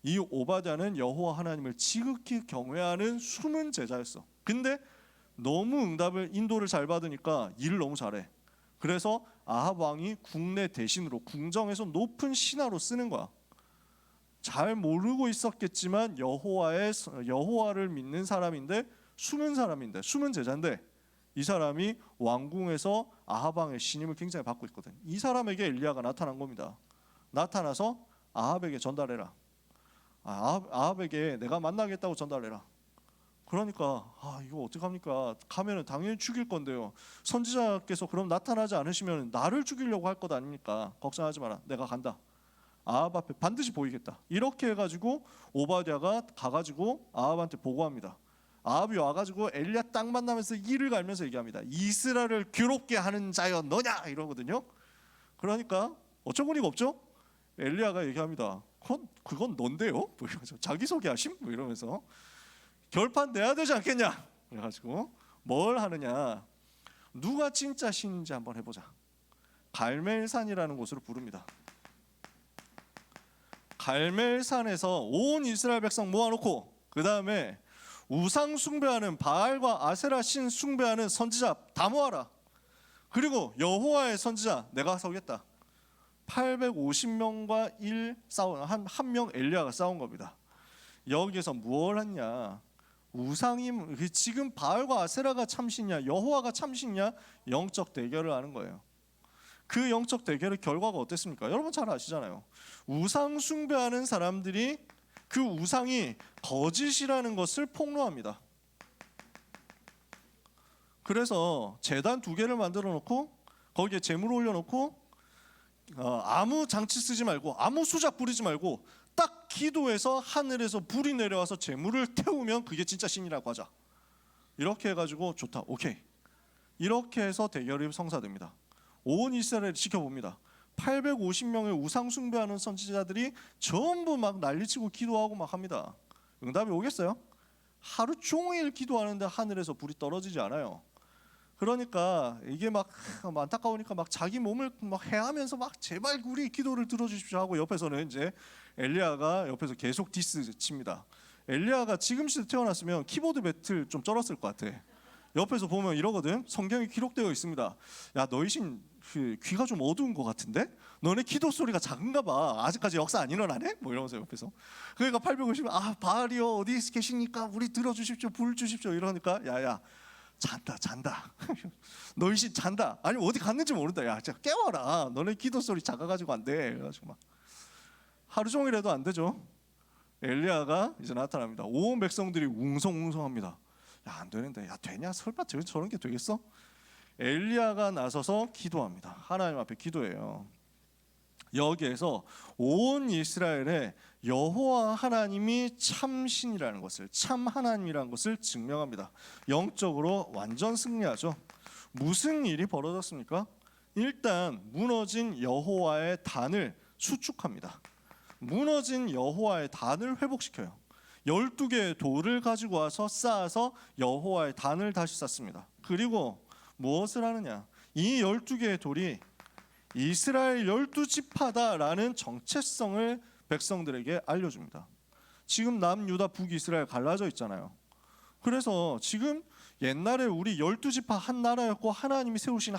[SPEAKER 1] 이 오바댜는 여호와 하나님을 지극히 경외하는 숨은 제자였어. 근데 너무 인도를 잘 받으니까 일을 너무 잘해. 그래서 아합 왕이 국내 대신으로 궁정에서 높은 신하로 쓰는 거야. 잘 모르고 있었겠지만 여호와를 믿는 사람인데, 숨은 제자인데, 이 사람이 왕궁에서 아합 왕의 신임을 굉장히 받고 있거든. 이 사람에게 엘리야가 나타난 겁니다. 나타나서 아합에게 전달해라. 아합에게 내가 만나겠다고 전달해라. 그러니까 이거 어떡합니까? 가면은 당연히 죽일 건데요. 선지자께서 그럼 나타나지 않으시면 나를 죽이려고 할 것 아닙니까? 걱정하지 마라. 내가 간다. 아합 앞에 반드시 보이겠다. 이렇게 해가지고 오바댜가 가가지고 아합한테 보고합니다. 아합이 와가지고 엘리야 딱 만나면서 이를 갈면서 얘기합니다. 이스라엘을 괴롭게 하는 자여 너냐? 이러거든요. 그러니까 어처구니가 없죠. 엘리야가 얘기합니다. 그건 넌데요? 뭐 이러면서 자기소개하심? 뭐 이러면서 결판 내야 되지 않겠냐? 그래가지고 뭘 하느냐? 누가 진짜 신인지 한번 해보자. 갈멜산이라는 곳으로 부릅니다. 갈멜산에서 온 이스라엘 백성 모아놓고, 그 다음에 우상 숭배하는 바알과 아세라 신 숭배하는 선지자 다 모아라. 그리고 여호와의 선지자 내가 서겠다. 850명과 한 명 엘리야가 싸운 겁니다. 여기에서 뭘 했냐? 우상이 지금 바알과 아세라가 참신이냐 여호와가 참신이냐 영적 대결을 하는 거예요. 그 영적 대결의 결과가 어땠습니까? 여러분 잘 아시잖아요. 우상 숭배하는 사람들이 그 우상이 거짓이라는 것을 폭로합니다. 그래서 제단 2개를 만들어 놓고 거기에 재물을 올려놓고 아무 장치 쓰지 말고 아무 수작 부리지 말고 딱 기도해서 하늘에서 불이 내려와서 재물을 태우면 그게 진짜 신이라고 하자. 이렇게 해가지고 좋다, 오케이. 이렇게 해서 대결이 성사됩니다. 온 이스라엘을 지켜봅니다. 850명의 우상 숭배하는 선지자들이 전부 막 난리치고 기도하고 막 합니다. 응답이 오겠어요? 하루 종일 기도하는데 하늘에서 불이 떨어지지 않아요. 그러니까 이게 막 안타까우니까 막 자기 몸을 막 해하면서 막 제발 우리 기도를 들어주십시오 하고, 옆에서는 이제 엘리야가 옆에서 계속 디스 칩니다. 엘리야가 지금 시대 태어났으면 키보드 배틀 좀 쩔었을 것 같아. 옆에서 보면 이러거든. 성경에 기록되어 있습니다. 야, 너희 신 귀가 좀 어두운 것 같은데? 너네 기도 소리가 작은가 봐. 아직까지 역사 안 일어나네? 뭐 이러면서 옆에서. 그러니까 850명 바알이요 어디 계십니까? 우리 들어주십시오. 불 주십시오. 이러니까 야야 잔다. 너희 신 잔다. 아니 어디 갔는지 모른다. 야 진짜 깨워라. 너네 기도 소리 작아가지고 안 돼. 그래가지고 막 하루 종일 해도 안 되죠. 엘리야가 이제 나타납니다. 온 백성들이 웅성웅성합니다. 야, 안 되는데. 야, 되냐? 설마 저런 게 되겠어? 엘리야가 나서서 기도합니다. 하나님 앞에 기도해요. 여기에서 온 이스라엘에 여호와 하나님이 참신이라는 것을, 참 하나님이라는 것을 증명합니다. 영적으로 완전 승리하죠. 무슨 일이 벌어졌습니까? 일단 무너진 여호와의 단을 수축합니다. 무너진 여호와의 단을 회복시켜요. 12개의 돌을 가지고 와서 쌓아서 여호와의 단을 다시 쌓습니다. 그리고 무엇을 하느냐? 이 12개의 돌이 이스라엘 12지파다라는 정체성을 백성들에게 알려줍니다. 지금 남유다 북이스라엘 갈라져 있잖아요. 그래서 지금 옛날에 우리 12지파 한 나라였고 하나님이 세우신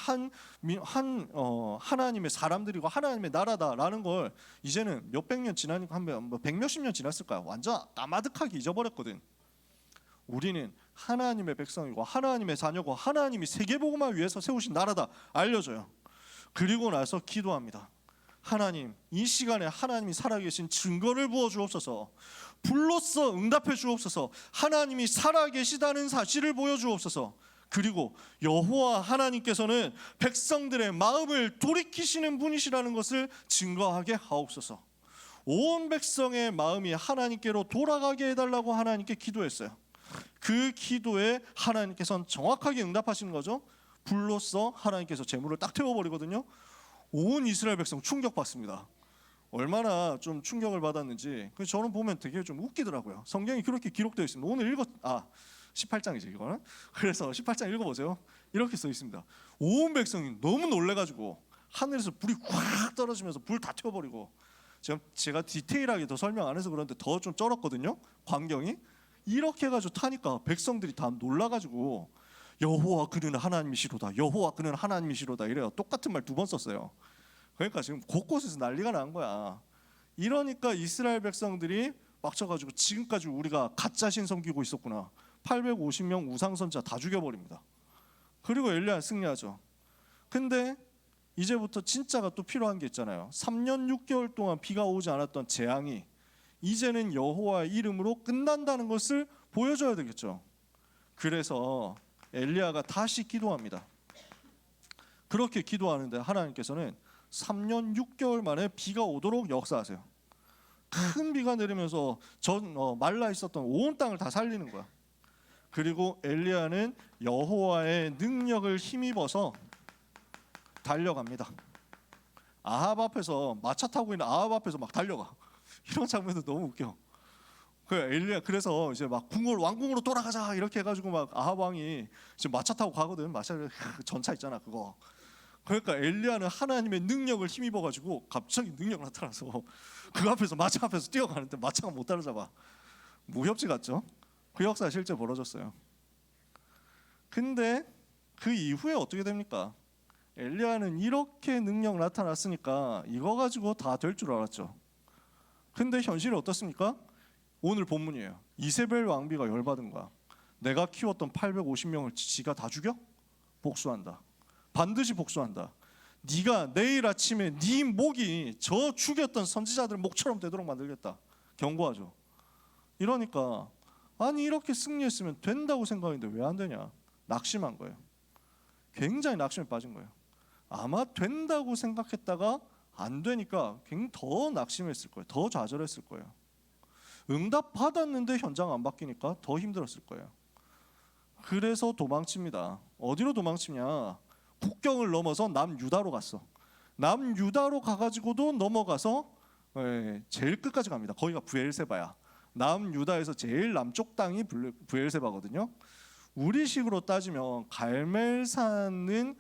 [SPEAKER 1] 하나님의 사람들이고 하나님의 나라다라는 걸 이제는 몇백 년 지나니까 한 백몇십 년 지났을까요? 완전 까마득하게 잊어버렸거든. 우리는 하나님의 백성이고 하나님의 자녀고 하나님이 세계복음을 위해서 세우신 나라다 알려줘요. 그리고 나서 기도합니다. 하나님, 이 시간에 하나님이 살아계신 증거를 부어주옵소서. 불로써 응답해 주옵소서. 하나님이 살아계시다는 사실을 보여주옵소서. 그리고 여호와 하나님께서는 백성들의 마음을 돌이키시는 분이시라는 것을 증거하게 하옵소서. 온 백성의 마음이 하나님께로 돌아가게 해달라고 하나님께 기도했어요. 그 기도에 하나님께서는 정확하게 응답하시는 거죠. 불로써 하나님께서 재물을 딱 태워버리거든요. 온 이스라엘 백성 충격받습니다. 얼마나 좀 충격을 받았는지 저는 보면 되게 좀 웃기더라고요. 성경이 그렇게 기록되어 있습니다. 오늘 18장이죠 이거는. 그래서 18장 읽어보세요. 이렇게 써 있습니다. 온 백성이 너무 놀래가지고 하늘에서 불이 꽉 떨어지면서 불 다 태워버리고, 제가 디테일하게 더 설명 안 해서 그런데 더 좀 쩔었거든요. 광경이 이렇게 해가지고 타니까 백성들이 다 놀라가지고 여호와 그는 하나님이시로다, 여호와 그는 하나님이시로다 이래요. 똑같은 말 2번 썼어요. 그러니까 지금 곳곳에서 난리가 난 거야. 이러니까 이스라엘 백성들이 빡쳐가지고 지금까지 우리가 가짜 신 섬기고 있었구나, 850명 우상선자 다 죽여버립니다. 그리고 엘리야 승리하죠. 근데 이제부터 진짜가 또 필요한 게 있잖아요. 3년 6개월 동안 비가 오지 않았던 재앙이 이제는 여호와의 이름으로 끝난다는 것을 보여줘야 되겠죠. 그래서 엘리야가 다시 기도합니다. 그렇게 기도하는데 하나님께서는 3년 6개월 만에 비가 오도록 역사하세요. 큰 비가 내리면서 말라 있었던 온 땅을 다 살리는 거야. 그리고 엘리야는 여호와의 능력을 힘입어서 달려갑니다. 아합 앞에서 마차 타고 있는 아합 앞에서 막 달려가. 이런 장면도 너무 웃겨. 엘리야 그래서 이제 막 왕궁으로 돌아가자 이렇게 해가지고 막 아합 왕이 지금 마차 타고 가거든. 마차 전차 있잖아 그거. 그러니까 엘리야는 하나님의 능력을 힘입어가지고 갑자기 능력 나타나서 그 앞에서 마차 앞에서 뛰어가는데 마차가 못 따라잡아. 무협지 같죠? 그 역사 실제 벌어졌어요. 근데 그 이후에 어떻게 됩니까? 엘리야는 이렇게 능력 나타났으니까 이거 가지고 다 될 줄 알았죠. 근데 현실이 어떻습니까? 오늘 본문이에요. 이세벨 왕비가 열받은 거야. 내가 키웠던 850명을 지가 다 죽여? 복수한다. 반드시 복수한다. 네가 내일 아침에 네 목이 저 죽였던 선지자들 목처럼 되도록 만들겠다. 경고하죠. 이러니까 아니 이렇게 승리했으면 된다고 생각했는데 왜 안 되냐? 낙심한 거예요. 굉장히 낙심에 빠진 거예요. 아마 된다고 생각했다가 안 되니까 굉장히 더 낙심했을 거예요. 더 좌절했을 거예요. 응답 받았는데 현장 안 바뀌니까 더 힘들었을 거예요. 그래서 도망칩니다. 어디로 도망치냐? 국경을 넘어서 남유다로 갔어. 남유다로 가가지고도 넘어가서 제일 끝까지 갑니다. 거기가 브엘세바야. 남유다에서 제일 남쪽 땅이 브엘세바거든요. 우리식으로 따지면 갈멜산은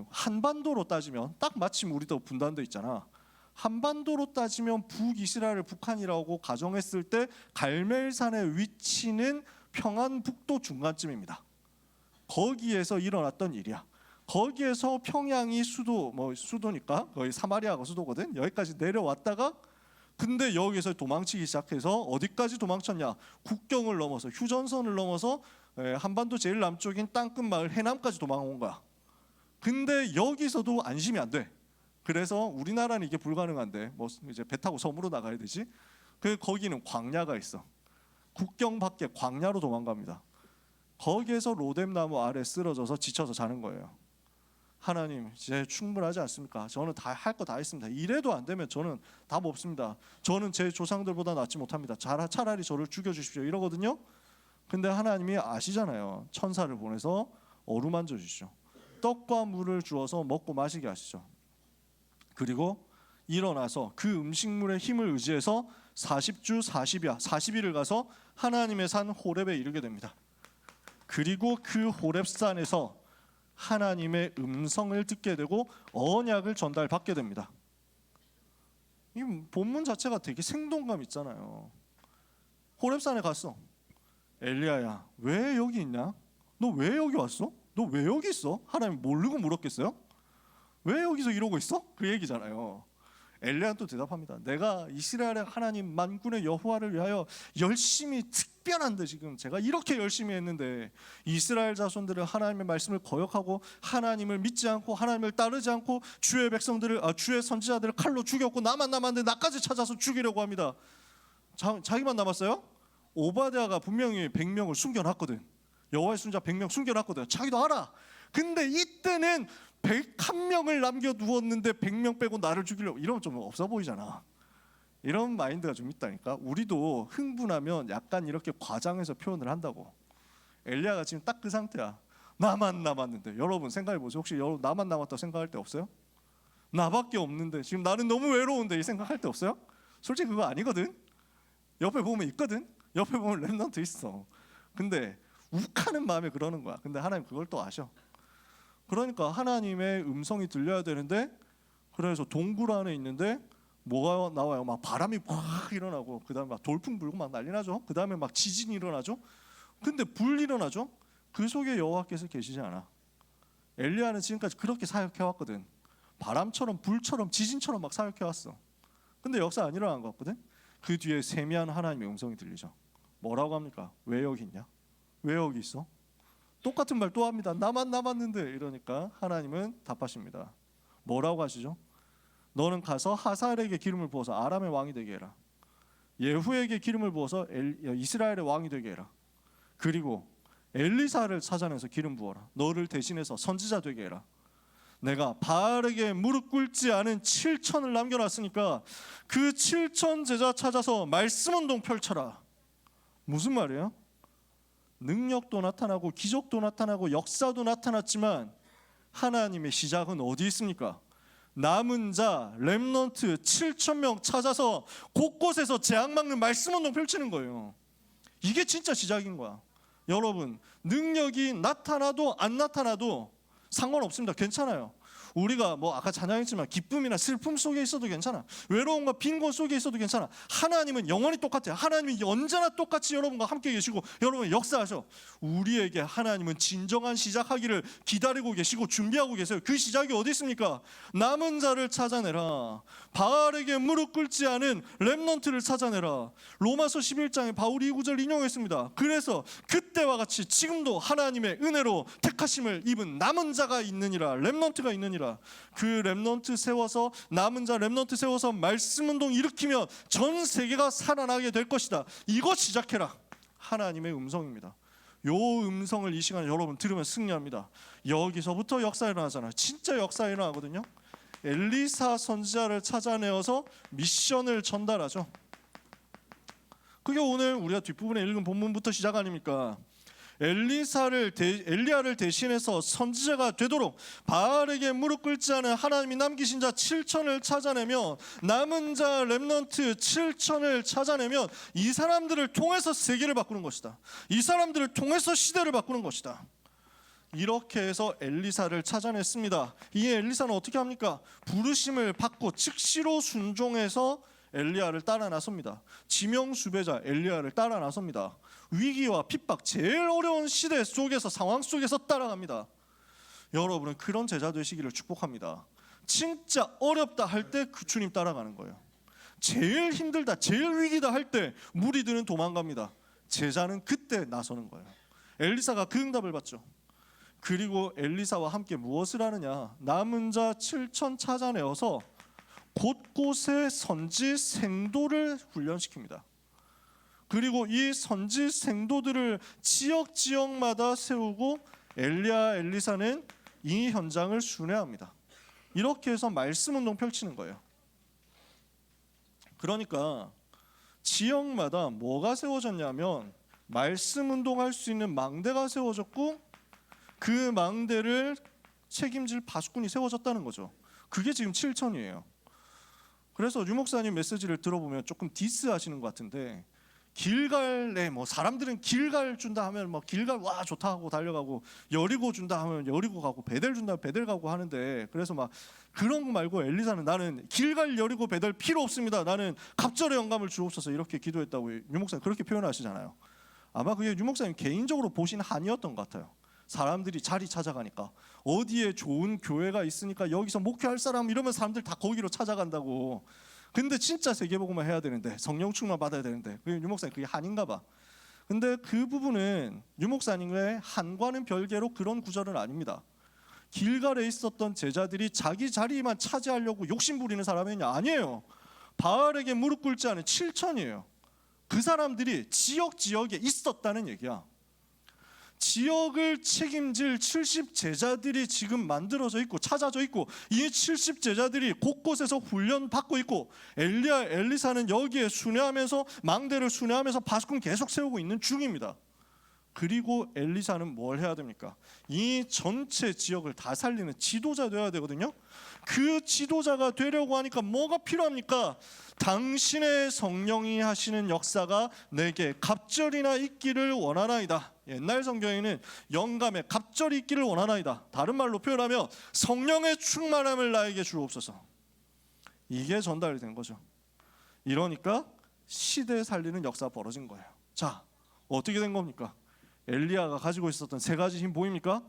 [SPEAKER 1] 한반도로 따지면 딱 마침 우리도 분단도 있잖아. 한반도로 따지면 북이스라엘 북한이라고 가정했을 때 갈멜산의 위치는 평안북도 중간쯤입니다. 거기에서 일어났던 일이야. 거기에서 평양이 수도니까 거의 사마리아가 수도거든. 여기까지 내려왔다가 근데 여기서 도망치기 시작해서 어디까지 도망쳤냐? 국경을 넘어서 휴전선을 넘어서 한반도 제일 남쪽인 땅끝 마을 해남까지 도망온 거야. 근데 여기서도 안심이 안 돼. 그래서 우리나라는 이게 불가능한데 이제 배 타고 섬으로 나가야 되지. 거기는 광야가 있어. 국경 밖에 광야로 도망갑니다. 거기에서 로뎀나무 아래 쓰러져서 지쳐서 자는 거예요. 하나님 이제 충분하지 않습니까? 저는 다 할 거 다 했습니다. 이래도 안 되면 저는 답 없습니다. 저는 제 조상들보다 낫지 못합니다. 차라리 저를 죽여주십시오 이러거든요. 근데 하나님이 아시잖아요. 천사를 보내서 어루만져 주시죠. 떡과 물을 주어서 먹고 마시게 하시죠. 그리고 일어나서 그 음식물의 힘을 의지해서 40주 40일을 가서 하나님의 산 호렙에 이르게 됩니다. 그리고 그 호렙산에서 하나님의 음성을 듣게 되고 언약을 전달받게 됩니다. 이 본문 자체가 되게 생동감 있잖아요. 호렙산에 갔어. 엘리야야, 왜 여기 있냐? 너 왜 여기 왔어? 너 왜 여기 있어? 하나님 모르고 물었겠어요? 왜 여기서 이러고 있어? 그 얘기잖아요. 엘리야는 또 대답합니다. 내가 이스라엘의 하나님 만군의 여호와를 위하여 열심히 특별한데 지금 제가 이렇게 열심히 했는데 이스라엘 자손들은 하나님의 말씀을 거역하고 하나님을 믿지 않고 하나님을 따르지 않고 주의 선지자들을 칼로 죽였고 나만 남았는데 나까지 찾아서 죽이려고 합니다. 자기만 남았어요? 오바댜가 분명히 100명을 숨겨놨거든. 여호와의 순자 100명 숨겨놨거든. 자기도 알아. 근데 이때는 101명을 남겨두었는데 100명 빼고 나를 죽이려고, 이러면 좀 없어 보이잖아. 이런 마인드가 좀 있다니까. 우리도 흥분하면 약간 이렇게 과장해서 표현을 한다고. 엘리야가 지금 딱 그 상태야. 나만 남았는데. 여러분 생각해보세요. 혹시 여러분 나만 남았다고 생각할 때 없어요? 나밖에 없는데 지금 나는 너무 외로운데 이 생각할 때 없어요? 솔직히 그거 아니거든. 옆에 보면 있거든. 옆에 보면 렘넌트 있어. 근데 욱하는 마음에 그러는 거야. 근데 하나님 그걸 또 아셔. 그러니까 하나님의 음성이 들려야 되는데, 그래서 동굴 안에 있는데 뭐가 나와요? 막 바람이 확 일어나고, 그 다음에 막 돌풍 불고 막 난리 나죠. 그 다음에 막 지진이 일어나죠. 근데 불 일어나죠. 그 속에 여호와께서 계시지 않아. 엘리야는 지금까지 그렇게 사역해왔거든. 바람처럼 불처럼 지진처럼 막 사역해왔어. 근데 역사 안 일어난 것 같거든. 그 뒤에 세미한 하나님의 음성이 들리죠. 뭐라고 합니까? 왜 여기 있냐? 왜 여기 있어? 똑같은 말 또 합니다. 나만 남았는데. 이러니까 하나님은 답하십니다. 뭐라고 하시죠? 너는 가서 하사엘에게 기름을 부어서 아람의 왕이 되게 해라. 예후에게 기름을 부어서 이스라엘의 왕이 되게 해라. 그리고 엘리사를 찾아내서 기름 부어라. 너를 대신해서 선지자 되게 해라. 내가 바알에게 무릎 꿇지 않은 7천을 남겨놨으니까 그 7천 제자 찾아서 말씀 운동 펼쳐라. 무슨 말이에요? 능력도 나타나고 기적도 나타나고 역사도 나타났지만 하나님의 시작은 어디 있습니까? 남은 자 렘넌트 7,000명 찾아서 곳곳에서 재앙 막는 말씀 운동 펼치는 거예요. 이게 진짜 시작인 거야. 여러분, 능력이 나타나도 안 나타나도 상관없습니다. 괜찮아요. 우리가 뭐 아까 찬양했지만 기쁨이나 슬픔 속에 있어도 괜찮아. 외로움과 빈곤 속에 있어도 괜찮아. 하나님은 영원히 똑같아요. 하나님이 언제나 똑같이 여러분과 함께 계시고 여러분 역사하셔. 우리에게 하나님은 진정한 시작하기를 기다리고 계시고 준비하고 계세요. 그 시작이 어디 있습니까? 남은 자를 찾아내라. 바알에게 무릎 꿇지 않은 렘넌트를 찾아내라. 로마서 11장에 바울이 이 구절 인용했습니다. 그래서 그때와 같이 지금도 하나님의 은혜로 택하심을 입은 남은 자가 있느니라. 렘넌트가 있느니라. 그 렘넌트 세워서 남은 자 렘넌트 세워서 말씀 운동 일으키면 전 세계가 살아나게 될 것이다. 이거 시작해라. 하나님의 음성입니다. 요 음성을 이 시간에 여러분 들으면 승리합니다. 여기서부터 역사 일어나잖아요. 진짜 역사 일어나거든요. 엘리사 선지자를 찾아내어서 미션을 전달하죠. 그게 오늘 우리가 뒷부분에 읽은 본문부터 시작 아닙니까? 엘리야를 대신해서 선지자가 되도록 바알에게 무릎 꿇지 않은 하나님이 남기신 자 7천을 찾아내면, 남은 자 렘넌트 7천을 찾아내면 이 사람들을 통해서 세계를 바꾸는 것이다. 이 사람들을 통해서 시대를 바꾸는 것이다. 이렇게 해서 엘리사를 찾아냈습니다. 이 엘리사는 어떻게 합니까? 부르심을 받고 즉시로 순종해서 엘리야를 따라 나섭니다. 지명 수배자 엘리야를 따라 나섭니다. 위기와 핍박, 제일 어려운 시대 속에서, 상황 속에서 따라갑니다. 여러분은 그런 제자 되시기를 축복합니다. 진짜 어렵다 할 때 그 주님 따라가는 거예요. 제일 힘들다, 제일 위기다 할 때 무리들은 도망갑니다. 제자는 그때 나서는 거예요. 엘리사가 그 응답을 받죠. 그리고 엘리사와 함께 무엇을 하느냐? 남은 자 7천 찾아내어서 곳곳에 선지 생도를 훈련시킵니다. 그리고 이 선지 생도들을 지역마다 세우고 엘리사는 이 현장을 순회합니다. 이렇게 해서 말씀 운동 펼치는 거예요. 그러니까 지역마다 뭐가 세워졌냐면 말씀 운동할 수 있는 망대가 세워졌고 그 망대를 책임질 바수꾼이 세워졌다는 거죠. 그게 지금 7천이에요. 그래서 유 목사님 메시지를 들어보면 조금 디스하시는 것 같은데, 길갈에 뭐 사람들은 길갈 준다 하면 뭐 길갈 와 좋다 하고 달려가고, 여리고 준다 하면 여리고 가고, 베델 준다 하면 베델 가고 하는데, 그래서 막 그런 거 말고 엘리사는 나는 길갈 여리고 베델 필요 없습니다. 나는 갑절의 영감을 주옵소서 이렇게 기도했다고 유 목사님 그렇게 표현하시잖아요. 아마 그게 유 목사님 개인적으로 보신 한이었던 것 같아요. 사람들이 자리 찾아가니까, 어디에 좋은 교회가 있으니까 여기서 목회할 사람 이러면 사람들 다 거기로 찾아간다고. 근데 진짜 세계복음만 해야 되는데, 성령 충만 받아야 되는데, 유 목사님 그게 한인가 봐. 근데 그 부분은 유 목사님의 한과는 별개로 그런 구절은 아닙니다. 길갈에 있었던 제자들이 자기 자리만 차지하려고 욕심 부리는 사람이 아니에요. 바알에게 무릎 꿇지 않은 7천이에요. 그 사람들이 지역에 있었다는 얘기야. 지역을 책임질 70 제자들이 지금 만들어져 있고 찾아져 있고, 이 70 제자들이 곳곳에서 훈련 받고 있고, 엘리야 엘리사는 여기에 순회하면서 망대를 순회하면서 파수꾼 계속 세우고 있는 중입니다. 그리고 엘리사는 뭘 해야 됩니까? 이 전체 지역을 다 살리는 지도자 되어야 되거든요. 그 지도자가 되려고 하니까 뭐가 필요합니까? 당신의 성령이 하시는 역사가 내게 갑절이나 있기를 원하나이다. 옛날 성경에는 영감에 갑절이 있기를 원하나이다. 다른 말로 표현하면 성령의 충만함을 나에게 주옵소서. 이게 전달이 된 거죠. 이러니까 시대 살리는 역사가 벌어진 거예요. 자, 어떻게 된 겁니까? 엘리야가 가지고 있었던 세 가지 힘 보입니까?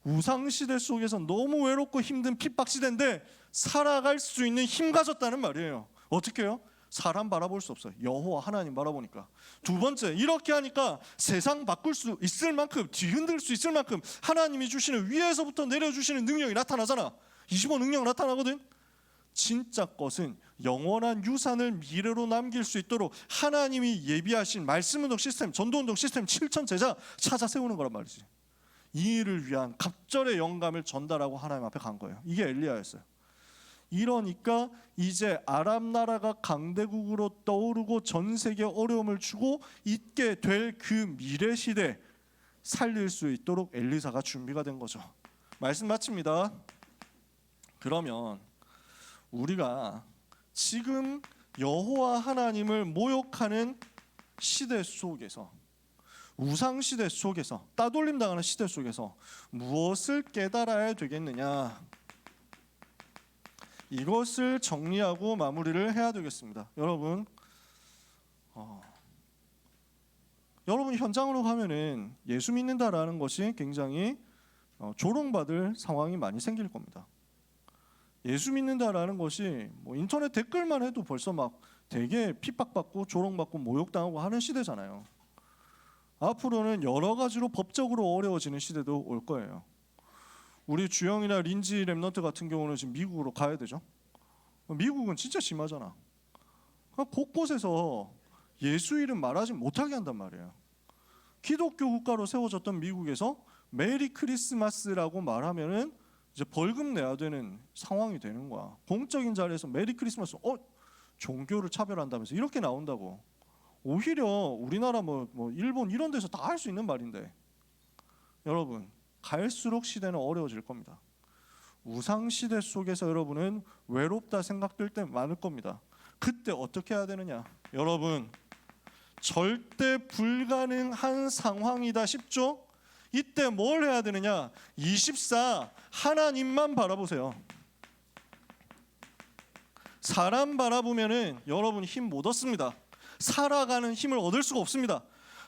[SPEAKER 1] 우상시대 속에서 너무 외롭고 힘든 핍박시대인데 살아갈 수 있는 힘 가졌다는 말이에요. 어떻게 해요? 사람 바라볼 수 없어요. 여호와 하나님 바라보니까. 두 번째, 이렇게 하니까 세상 바꿀 수 있을 만큼, 뒤흔들 수 있을 만큼 하나님이 주시는, 위에서부터 내려주시는 능력이 나타나잖아. 25 능력 나타나거든. 진짜 것은 영원한 유산을 미래로 남길 수 있도록 하나님이 예비하신 말씀운동 시스템, 전도운동 시스템 7천 제자 찾아 세우는 거란 말이지. 이 일을 위한 갑절의 영감을 전달하고 하나님 앞에 간 거예요. 이게 엘리야였어요. 이러니까 이제 아람 나라가 강대국으로 떠오르고 전 세계에 어려움을 주고 있게 될 그 미래 시대 살릴 수 있도록 엘리사가 준비가 된 거죠. 말씀 마칩니다. 그러면 우리가 지금 여호와 하나님을 모욕하는 시대 속에서, 우상 시대 속에서, 따돌림 당하는 시대 속에서 무엇을 깨달아야 되겠느냐, 이것을 정리하고 마무리를 해야 되겠습니다. 여러분, 여러분 현장으로 가면은 예수 믿는다라는 것이 굉장히 조롱받을 상황이 많이 생길 겁니다. 예수 믿는다라는 것이 뭐 인터넷 댓글만 해도 벌써 막 되게 핍박받고 조롱받고 모욕당하고 하는 시대잖아요. 앞으로는 여러 가지로 법적으로 어려워지는 시대도 올 거예요. 우리 주영이나 린지 랩넌트 같은 경우는 지금 미국으로 가야 되죠. 미국은 진짜 심하잖아. 곳곳에서 예수 이름 말하지 못하게 한단 말이에요. 기독교 국가로 세워졌던 미국에서 메리 크리스마스라고 말하면은 이제 벌금 내야 되는 상황이 되는 거야. 공적인 자리에서 메리 크리스마스, 종교를 차별한다면서 이렇게 나온다고. 오히려 우리나라 뭐 일본 이런 데서 다 할 수 있는 말인데, 여러분 갈수록 시대는 어려워질 겁니다. 우상 시대 속에서 여러분은 외롭다 생각될 때 많을 겁니다. 그때 어떻게 해야 되느냐? 여러분, 절대 불가능한 상황이다 싶죠? 이때 뭘 해야 되느냐? 24 하나님만 바라보세요. 사람 바라보면은 여러분 힘 못 얻습니다. 살아가는 힘을 얻을 수가 없습니다.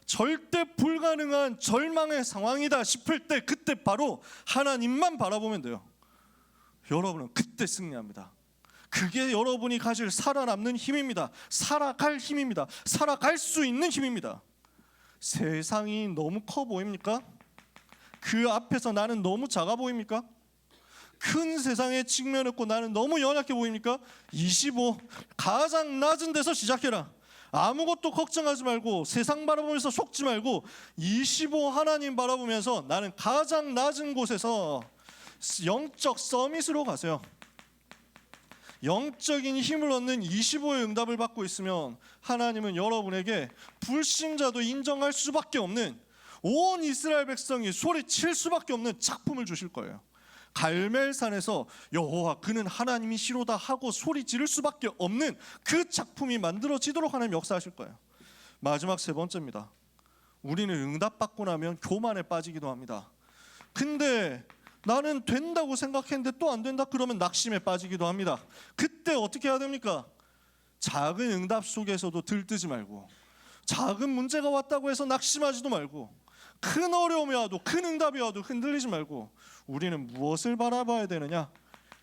[SPEAKER 1] 절대 불가능한 절망의 상황이다 싶을 때 그때 바로 하나님만 바라보면 돼요. 여러분은 그때 승리합니다. 그게 여러분이 가질 살아남는 힘입니다. 살아갈 힘입니다. 살아갈 수 있는 힘입니다. 세상이 너무 커 보입니까? 그 앞에서 나는 너무 작아 보입니까? 큰 세상에 직면했고 나는 너무 연약해 보입니까? 25 가장 낮은 데서 시작해라. 아무것도 걱정하지 말고 세상 바라보면서 속지 말고 25 하나님 바라보면서 나는 가장 낮은 곳에서 영적 서밋으로 가세요. 영적인 힘을 얻는 25의 응답을 받고 있으면 하나님은 여러분에게 불신자도 인정할 수밖에 없는, 온 이스라엘 백성이 소리칠 수밖에 없는 작품을 주실 거예요. 갈멜산에서 여호와 그는 하나님이시로다 하고 소리 지를 수밖에 없는 그 작품이 만들어지도록 하나님 역사하실 거예요. 마지막 세 번째입니다. 우리는 응답받고 나면 교만에 빠지기도 합니다. 근데 나는 된다고 생각했는데 또 안 된다 그러면 낙심에 빠지기도 합니다. 그때 어떻게 해야 됩니까? 작은 응답 속에서도 들뜨지 말고, 작은 문제가 왔다고 해서 낙심하지도 말고, 큰 어려움이 와도 큰 응답이 와도 흔들리지 말고, 우리는 무엇을 바라봐야 되느냐?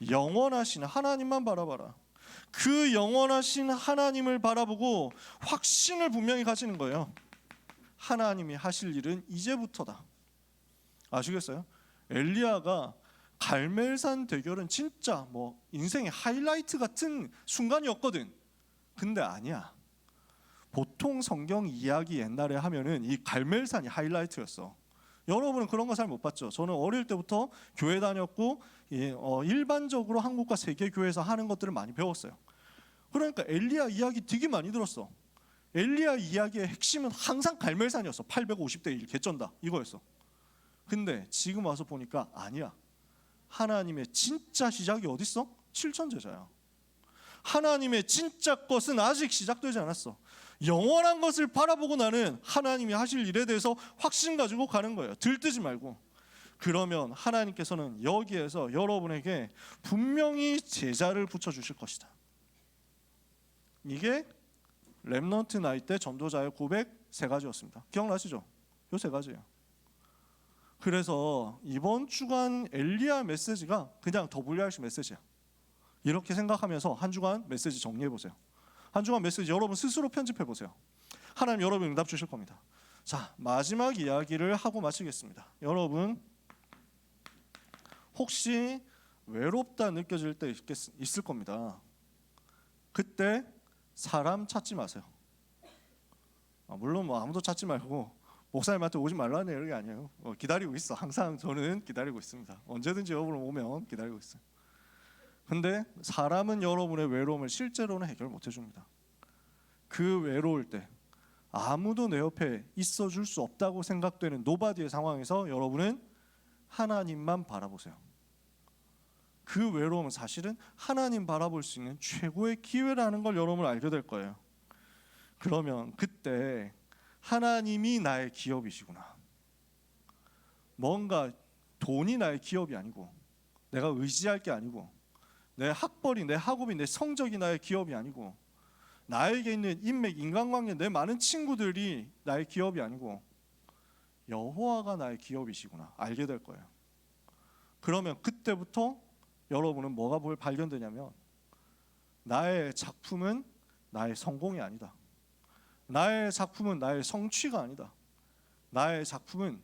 [SPEAKER 1] 영원하신 하나님만 바라봐라. 그 영원하신 하나님을 바라보고 확신을 분명히 가지는 거예요. 하나님이 하실 일은 이제부터다. 아시겠어요? 엘리야가 갈멜산 대결은 진짜 뭐 인생의 하이라이트 같은 순간이었거든. 근데 아니야. 보통 성경 이야기 옛날에 하면은 이 갈멜산이 하이라이트였어. 여러분은 그런 거 잘 못 봤죠. 저는 어릴 때부터 교회 다녔고 일반적으로 한국과 세계 교회에서 하는 것들을 많이 배웠어요. 그러니까 엘리야 이야기 되게 많이 들었어. 엘리야 이야기의 핵심은 항상 갈멜산이었어. 850대 1 개쩐다 이거였어. 근데 지금 와서 보니까 아니야. 하나님의 진짜 시작이 어딨어? 7천 제자야. 하나님의 진짜 것은 아직 시작되지 않았어. 영원한 것을 바라보고 나는 하나님이 하실 일에 대해서 확신 가지고 가는 거예요. 들뜨지 말고. 그러면 하나님께서는 여기에서 여러분에게 분명히 제자를 붙여주실 것이다. 이게 렘넌트 나이 때 전도자의 고백 3가지였습니다. 기억나시죠? 요 3가지예요. 그래서 이번 주간 엘리야 메시지가 그냥 WRC 메시지야. 이렇게 생각하면서 한 주간 메시지 정리해 보세요. 한 주간 메시지 여러분 스스로 편집해 보세요. 하나님 여러분 응답 주실 겁니다. 자, 마지막 이야기를 하고 마치겠습니다. 여러분 혹시 외롭다 느껴질 때 있을 겁니다. 그때 사람 찾지 마세요. 물론 뭐 아무도 찾지 말고 목사님한테 오지 말라는 이런 게 아니에요. 기다리고 있어. 항상 저는 기다리고 있습니다. 언제든지 여러분 오면 기다리고 있어요. 근데 사람은 여러분의 외로움을 실제로는 해결 못 해줍니다. 그 외로울 때 아무도 내 옆에 있어줄 수 없다고 생각되는 노바디의 상황에서 여러분은 하나님만 바라보세요. 그 외로움은 사실은 하나님 바라볼 수 있는 최고의 기회라는 걸 여러분 알게 될 거예요. 그러면 그때 하나님이 나의 기업이시구나. 뭔가 돈이 나의 기업이 아니고 내가 의지할 게 아니고 내 학벌이, 내 학업이, 내 성적이 나의 기업이 아니고 나에게 있는 인맥, 인간관계, 내 많은 친구들이 나의 기업이 아니고 여호와가 나의 기업이시구나 알게 될 거예요. 그러면 그때부터 여러분은 뭐가 발견되냐면 나의 작품은 나의 성공이 아니다. 나의 작품은 나의 성취가 아니다. 나의 작품은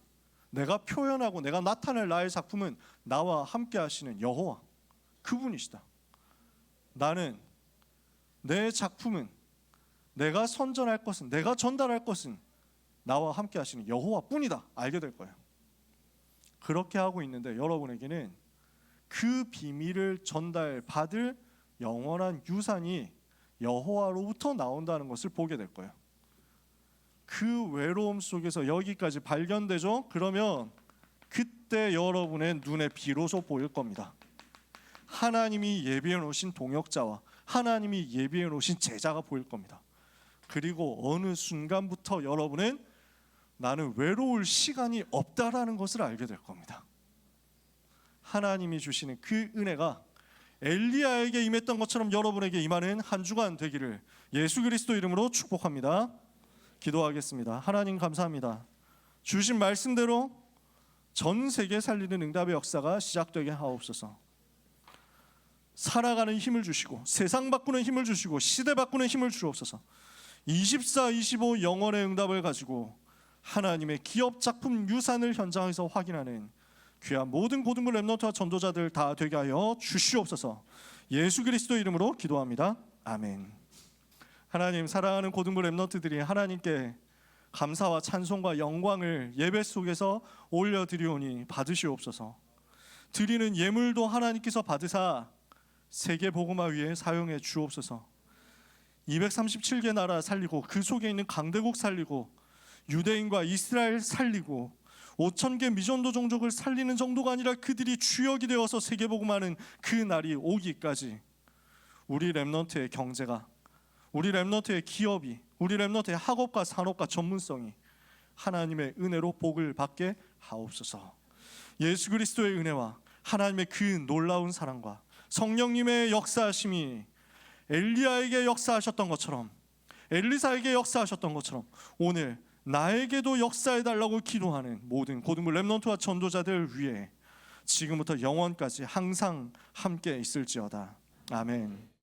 [SPEAKER 1] 내가 표현하고 내가 나타낼 나의 작품은 나와 함께 하시는 여호와 그분이시다. 나는 내 작품은 내가 선전할 것은 내가 전달할 것은 나와 함께 하시는 여호와뿐이다 알게 될 거예요. 그렇게 하고 있는데 여러분에게는 그 비밀을 전달받을 영원한 유산이 여호와로부터 나온다는 것을 보게 될 거예요. 그 외로움 속에서 여기까지 발견되죠? 그러면 그때 여러분의 눈에 비로소 보일 겁니다. 하나님이 예비해 놓으신 동역자와 하나님이 예비해 놓으신 제자가 보일 겁니다. 그리고 어느 순간부터 여러분은 나는 외로울 시간이 없다라는 것을 알게 될 겁니다. 하나님이 주시는 그 은혜가 엘리야에게 임했던 것처럼 여러분에게 임하는 한 주간 되기를 예수 그리스도 이름으로 축복합니다. 기도하겠습니다. 하나님 감사합니다. 주신 말씀대로 전 세계 살리는 응답의 역사가 시작되게 하옵소서. 살아가는 힘을 주시고 세상 바꾸는 힘을 주시고 시대 바꾸는 힘을 주옵소서. 24, 25 영원의 응답을 가지고 하나님의 기업 작품 유산을 현장에서 확인하는 귀한 모든 고등부 렘넌트와 전도자들 다 되게 하여 주시옵소서. 예수 그리스도 이름으로 기도합니다. 아멘. 하나님 사랑하는 고등부 렘넌트들이 하나님께 감사와 찬송과 영광을 예배 속에서 올려드리오니 받으시옵소서. 드리는 예물도 하나님께서 받으사 세계 복음화 위에 사용해 주옵소서. 237개 나라 살리고 그 속에 있는 강대국 살리고 유대인과 이스라엘 살리고 5,000개 미전도 종족을 살리는 정도가 아니라 그들이 주역이 되어서 세계 복음화는 그 날이 오기까지 우리 렘넌트의 경제가, 우리 렘넌트의 기업이, 우리 렘넌트의 학업과 산업과 전문성이 하나님의 은혜로 복을 받게 하옵소서. 예수 그리스도의 은혜와 하나님의 그 놀라운 사랑과 성령님의 역사하심이 엘리야에게 역사하셨던 것처럼, 엘리사에게 역사하셨던 것처럼 오늘 나에게도 역사해달라고 기도하는 모든 고등부 렘넌트와 전도자들 위해 지금부터 영원까지 항상 함께 있을지어다. 아멘.